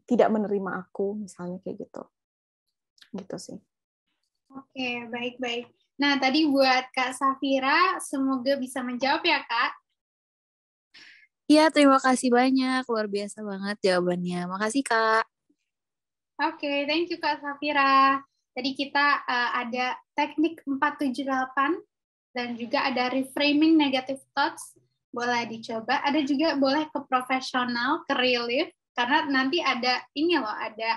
tidak menerima aku, misalnya kayak gitu sih. Oke, baik-baik. Nah, tadi buat Kak Safira, semoga bisa menjawab ya, Kak. Iya, terima kasih banyak. Luar biasa banget jawabannya. Makasih, Kak. Oke, thank you Kak Safira. Tadi kita ada teknik 478 dan juga ada reframing negative thoughts. Boleh dicoba. Ada juga boleh ke profesional, ke relief, karena nanti ada ada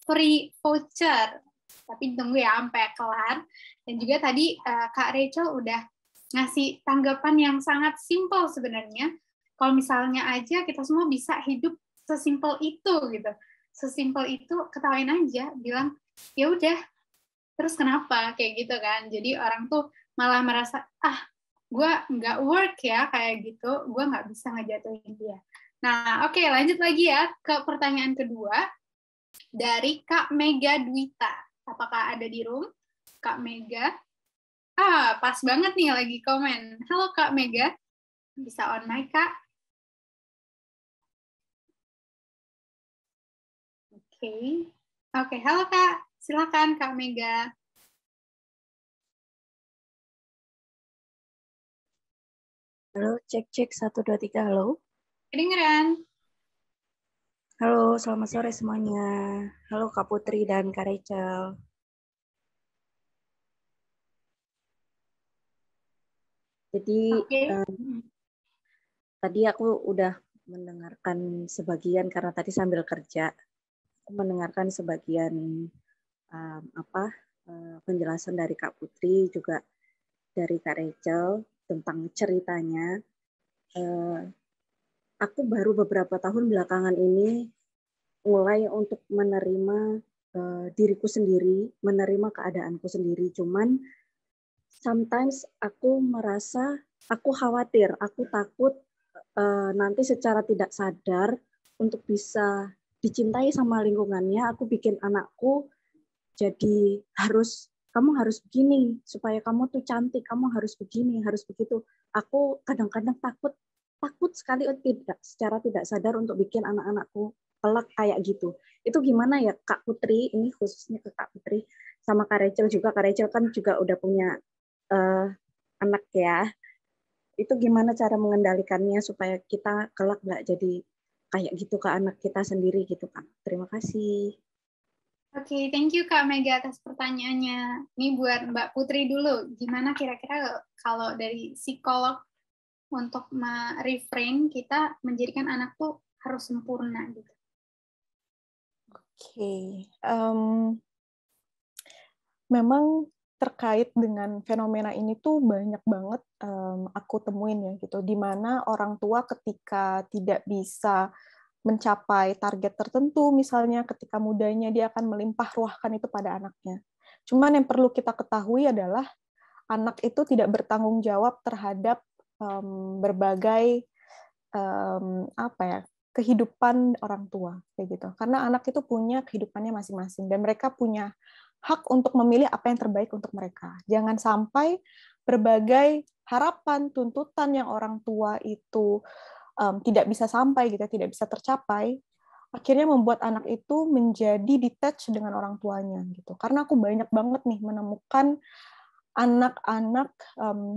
free voucher. Tapi tunggu ya sampai kelar. Dan juga tadi Kak Rachel udah ngasih tanggapan yang sangat simpel sebenarnya. Kalau misalnya aja kita semua bisa hidup sesimpel itu gitu. Sesimpel itu, ketawain aja, bilang ya udah, terus kenapa kayak gitu kan. Jadi orang tuh malah merasa gue nggak work ya kayak gitu, gue nggak bisa ngejatuhin dia. Nah, oke, lanjut lagi ya ke pertanyaan kedua dari Kak Mega Dwita. Apakah ada di room? Kak Mega. Pas banget nih lagi komen. Halo Kak Mega. Bisa on mic, Kak? Oke. Halo Kak. Silakan Kak Mega. Halo, cek 1 2 3, halo. Kedengeran? Halo, selamat sore semuanya. Halo Kak Putri dan Kak Rachel. Jadi tadi aku udah mendengarkan sebagian karena tadi sambil kerja. Aku mendengarkan sebagian penjelasan dari Kak Putri juga dari Kak Rachel tentang ceritanya. Aku baru beberapa tahun belakangan ini mulai untuk menerima diriku sendiri, menerima keadaanku sendiri. Cuman sometimes aku merasa, aku khawatir, aku takut nanti secara tidak sadar untuk bisa dicintai sama lingkungannya, aku bikin anakku jadi kamu harus begini, supaya kamu tuh cantik, kamu harus begini, harus begitu. Aku kadang-kadang takut sekali secara tidak sadar untuk bikin anak-anakku kelak kayak gitu. Itu gimana ya Kak Putri, ini khususnya ke Kak Putri, sama Kak Rachel juga. Kak Rachel kan juga udah punya anak ya. Itu gimana cara mengendalikannya supaya kita kelak nggak jadi kayak gitu ke anak kita sendiri gitu, Kak. Terima kasih. Oke, thank you Kak Mega atas pertanyaannya. Ini buat Mbak Putri dulu. Gimana kira-kira kalau dari psikolog untuk reframe kita menjadikan anak tuh harus sempurna gitu? Oke. Memang terkait dengan fenomena ini tuh banyak banget aku temuin ya gitu, di mana orang tua ketika tidak bisa mencapai target tertentu, misalnya ketika mudanya dia akan melimpah ruahkan itu pada anaknya. Cuman yang perlu kita ketahui adalah anak itu tidak bertanggung jawab terhadap berbagai apa ya, kehidupan orang tua kayak gitu. Karena anak itu punya kehidupannya masing-masing dan mereka punya hak untuk memilih apa yang terbaik untuk mereka. Jangan sampai berbagai harapan, tuntutan yang orang tua itu tidak bisa sampai gitu, tidak bisa tercapai, akhirnya membuat anak itu menjadi detached dengan orang tuanya gitu. Karena aku banyak banget nih menemukan anak-anak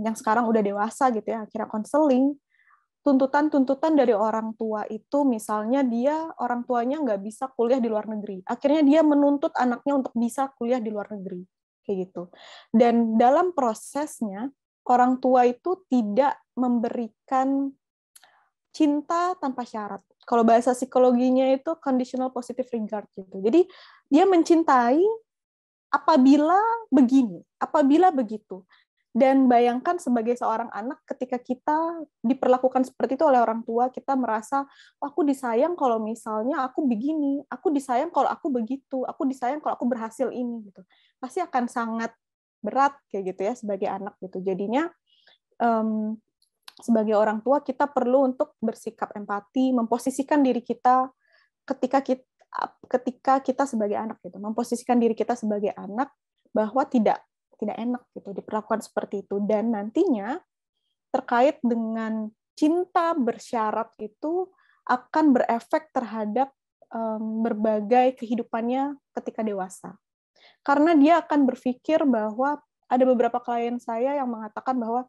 yang sekarang udah dewasa gitu ya, akhirnya konseling, tuntutan-tuntutan dari orang tua itu, misalnya orang tuanya nggak bisa kuliah di luar negeri. Akhirnya dia menuntut anaknya untuk bisa kuliah di luar negeri. Kayak gitu. Dan dalam prosesnya, orang tua itu tidak memberikan cinta tanpa syarat. Kalau bahasa psikologinya itu conditional positive regard gitu. Jadi dia mencintai apabila begini, apabila begitu. Dan bayangkan sebagai seorang anak ketika kita diperlakukan seperti itu oleh orang tua, kita merasa, aku disayang kalau misalnya aku begini, aku disayang kalau aku begitu, aku disayang kalau aku berhasil ini gitu. Pasti akan sangat berat kayak gitu ya sebagai anak gitu. Jadinya sebagai orang tua kita perlu untuk bersikap empati, memposisikan diri kita ketika kita sebagai anak gitu, memposisikan diri kita sebagai anak bahwa tidak enak gitu diperlakukan seperti itu, dan nantinya terkait dengan cinta bersyarat itu akan berefek terhadap berbagai kehidupannya ketika dewasa. Karena dia akan berpikir bahwa ada beberapa klien saya yang mengatakan bahwa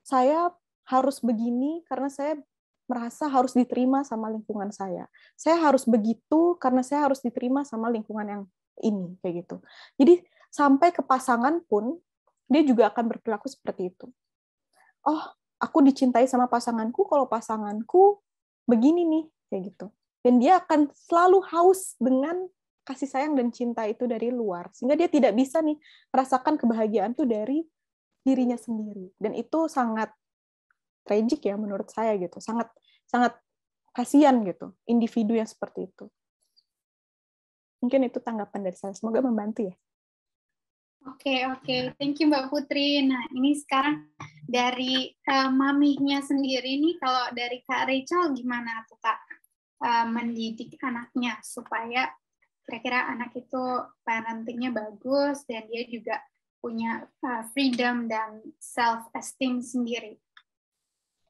saya harus begini karena saya merasa harus diterima sama lingkungan saya. Saya harus begitu karena saya harus diterima sama lingkungan yang ini kayak gitu. Jadi sampai ke pasangan pun dia juga akan berperilaku seperti itu. Oh, aku dicintai sama pasanganku kalau pasanganku begini nih kayak gitu. Dan dia akan selalu haus dengan kasih sayang dan cinta itu dari luar, sehingga dia tidak bisa nih merasakan kebahagiaan tuh dari dirinya sendiri. Dan itu sangat tragic ya menurut saya gitu. Sangat kasihan gitu individu yang seperti itu. Mungkin itu tanggapan dari saya. Semoga membantu ya. Oke. Thank you Mbak Putri. Nah, ini sekarang dari mamihnya sendiri nih, kalau dari Kak Rachel gimana tuh Kak mendidik anaknya supaya kira-kira anak itu parentingnya bagus dan dia juga punya freedom dan self-esteem sendiri?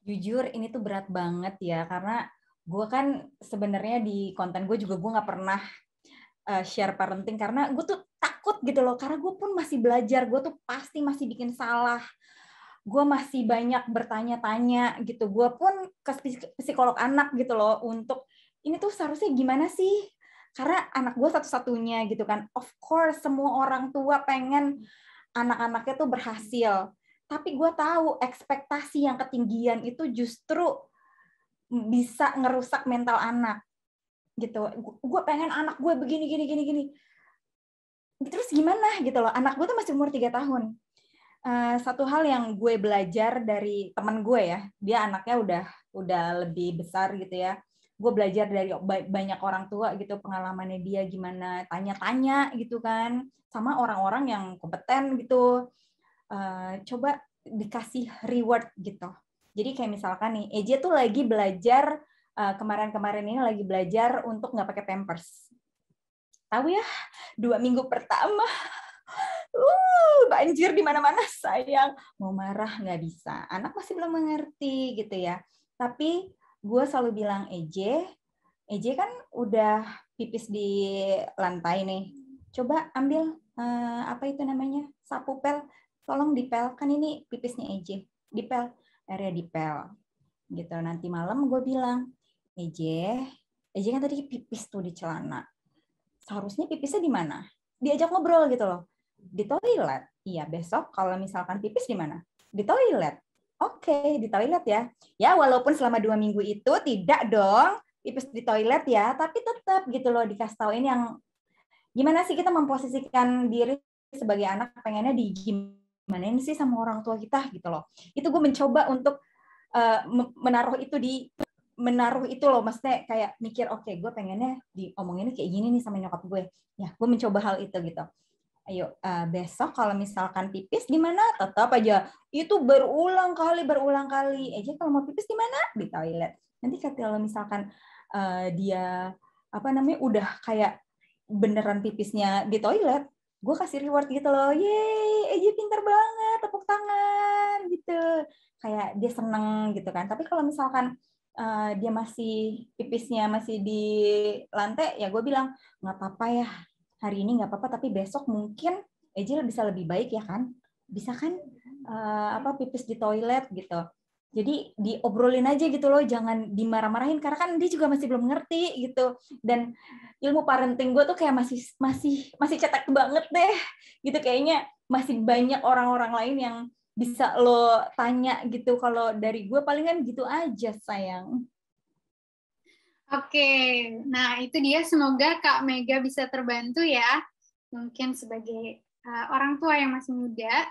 Jujur ini tuh berat banget ya, karena gue kan sebenarnya di konten gue juga gue nggak pernah share parenting karena gue tuh takut gitu loh, karena gue pun masih belajar, gue tuh pasti masih bikin salah, gue masih banyak bertanya-tanya gitu, gue pun ke psikolog anak gitu loh untuk ini tuh seharusnya gimana sih, karena anak gue satu-satunya gitu kan. Of course semua orang tua pengen anak-anaknya tuh berhasil, tapi gue tahu ekspektasi yang ketinggian itu justru bisa ngerusak mental anak gitu. Gue pengen anak gue begini gini. Terus gimana gitu loh, anak gue tuh masih umur 3 tahun. Satu hal yang gue belajar dari teman gue ya, dia anaknya udah lebih besar gitu ya. Gue belajar dari banyak orang tua gitu, pengalamannya dia gimana, tanya-tanya gitu kan, sama orang-orang yang kompeten gitu. Coba dikasih reward gitu. Jadi kayak misalkan nih, EJ tuh lagi belajar, kemarin-kemarin ini lagi belajar untuk nggak pakai Pampers. Tahu ya, 2 minggu pertama, banjir di mana-mana, sayang. Mau marah nggak bisa, anak masih belum mengerti gitu ya. Tapi gue selalu bilang, EJ kan udah pipis di lantai nih. Coba ambil apa itu namanya, sapu pel, tolong dipel, kan ini pipisnya EJ. dipel, area dipel. Gitu. Nanti malam gue bilang, Eje kan tadi pipis tuh di celana. Seharusnya pipisnya di mana? Diajak ngobrol gitu loh. Di toilet. Iya, besok kalau misalkan pipis di mana? Di toilet. Oke, di toilet ya. Ya, walaupun selama 2 minggu itu tidak dong pipis di toilet ya, tapi tetap gitu loh dikasih tauin yang gimana sih kita memposisikan diri sebagai anak, pengennya di gimanain sih sama orang tua kita gitu loh. Itu gue mencoba untuk menaruh itu loh, maksudnya kayak mikir, oke, gue pengennya diomonginnya kayak gini nih sama nyokap gue. Ya, gue mencoba hal itu gitu. Ayo, besok kalau misalkan pipis di mana? Tetap aja itu berulang kali. Kalau mau pipis di mana? Di toilet. Nanti kalau misalkan dia udah kayak beneran pipisnya di toilet, gue kasih reward gitu loh. Yeay, Eji pinter banget, tepuk tangan gitu. Kayak dia seneng gitu kan. Tapi kalau misalkan dia masih pipisnya masih di lantai, ya gue bilang nggak apa-apa ya, hari ini nggak apa-apa, tapi besok mungkin Ejil bisa lebih baik ya kan, bisa kan pipis di toilet gitu. Jadi diobrolin aja gitu loh, jangan dimarah-marahin karena kan dia juga masih belum ngerti gitu. Dan ilmu parenting gue tuh kayak masih cetek banget deh gitu, kayaknya masih banyak orang-orang lain yang bisa lo tanya gitu. Kalau dari gue palingan gitu aja, sayang. Oke, nah itu dia, semoga Kak Mega bisa terbantu ya. Mungkin sebagai orang tua yang masih muda.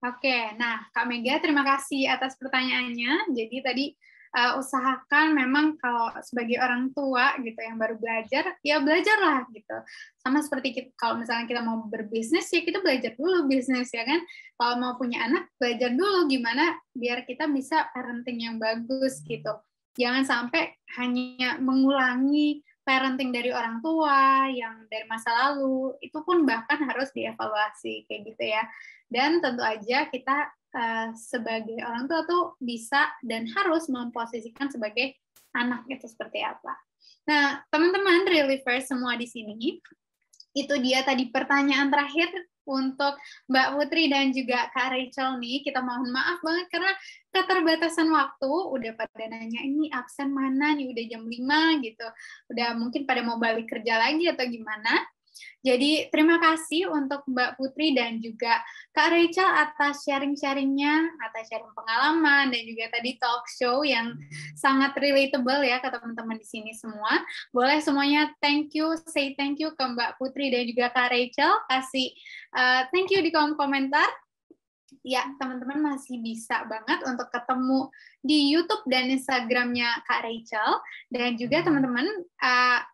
Oke, nah Kak Mega terima kasih atas pertanyaannya. Jadi tadi usahakan memang kalau sebagai orang tua gitu yang baru belajar, ya belajarlah gitu. Sama seperti kita, kalau misalnya kita mau berbisnis, ya kita belajar dulu bisnis ya kan. Kalau mau punya anak, belajar dulu gimana biar kita bisa parenting yang bagus gitu. Jangan sampai hanya mengulangi parenting dari orang tua yang dari masa lalu, itu pun bahkan harus dievaluasi kayak gitu ya. Dan tentu aja kita sebagai orang tua tuh bisa dan harus memposisikan sebagai anak itu seperti apa. Nah, teman-teman Relievers semua di sini, itu dia tadi pertanyaan terakhir untuk Mbak Putri dan juga Kak Rachel nih. Kita mohon maaf banget karena keterbatasan waktu, udah pada nanya ini absen mana nih, udah jam 5 gitu. Udah mungkin pada mau balik kerja lagi atau gimana. Jadi terima kasih untuk Mbak Putri dan juga Kak Rachel atas sharing-sharingnya, atas sharing pengalaman, dan juga tadi talk show yang sangat relatable ya ke teman-teman di sini semua. Boleh semuanya say thank you ke Mbak Putri dan juga Kak Rachel, kasih thank you di kolom komentar. Ya, teman-teman masih bisa banget untuk ketemu di YouTube dan Instagramnya Kak Rachel, dan juga teman-teman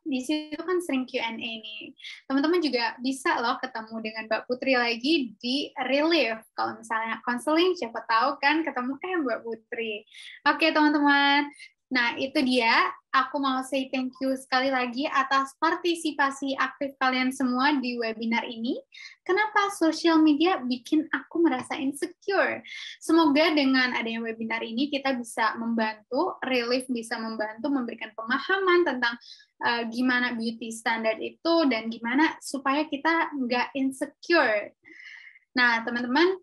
di situ kan sering Q&A nih. Teman-teman juga bisa loh ketemu dengan Mbak Putri lagi di Relief. Kalau misalnya konseling, siapa tahu kan ketemu Mbak Putri. Oke, teman-teman. Nah, itu dia. Aku mau say thank you sekali lagi atas partisipasi aktif kalian semua di webinar ini. Kenapa sosial media bikin aku merasa insecure? Semoga dengan adanya webinar ini kita bisa membantu, Relief bisa membantu memberikan pemahaman tentang gimana beauty standard itu dan gimana supaya kita nggak insecure. Nah, teman-teman,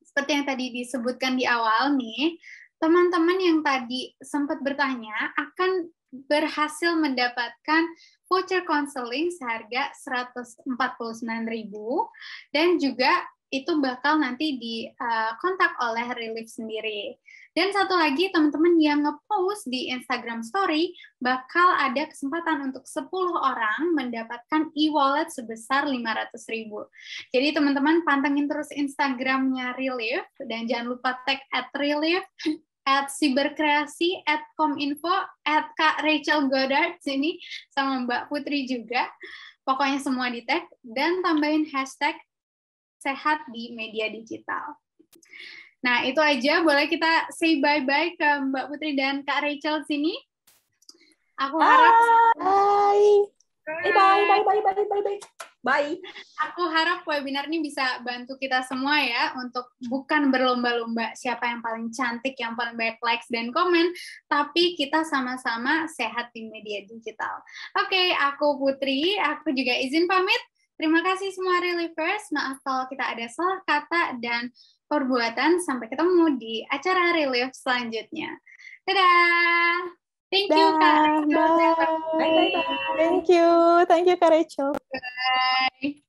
seperti yang tadi disebutkan di awal nih, teman-teman yang tadi sempat bertanya akan berhasil mendapatkan voucher konseling seharga Rp149.000 dan juga itu bakal nanti dikontak oleh Relief sendiri. Dan satu lagi, teman-teman yang nge-post di Instagram Story bakal ada kesempatan untuk 10 orang mendapatkan e-wallet sebesar Rp500.000. Jadi teman-teman pantengin terus Instagramnya Relief dan jangan lupa tag @Relief, @siberkreasi, @kominfo, @Kak Rachel Goddard sini sama Mbak Putri juga. Pokoknya semua di tag dan tambahin hashtag sehat di media digital. Nah, itu aja. Boleh kita say bye-bye ke Mbak Putri dan Kak Rachel sini. Aku harap Bye. Aku harap webinar ini bisa bantu kita semua ya untuk bukan berlomba-lomba siapa yang paling cantik, yang paling banyak likes dan komen, tapi kita sama-sama sehat di media digital. Oke, aku Putri, aku juga izin pamit. Terima kasih semua Relievers. Maaf kalau kita ada salah kata dan perbuatan. Sampai ketemu di acara Relief selanjutnya. Dadah! Thank you, Kak. Dah. Bye-bye. Thank you Kak Rachel. Bye.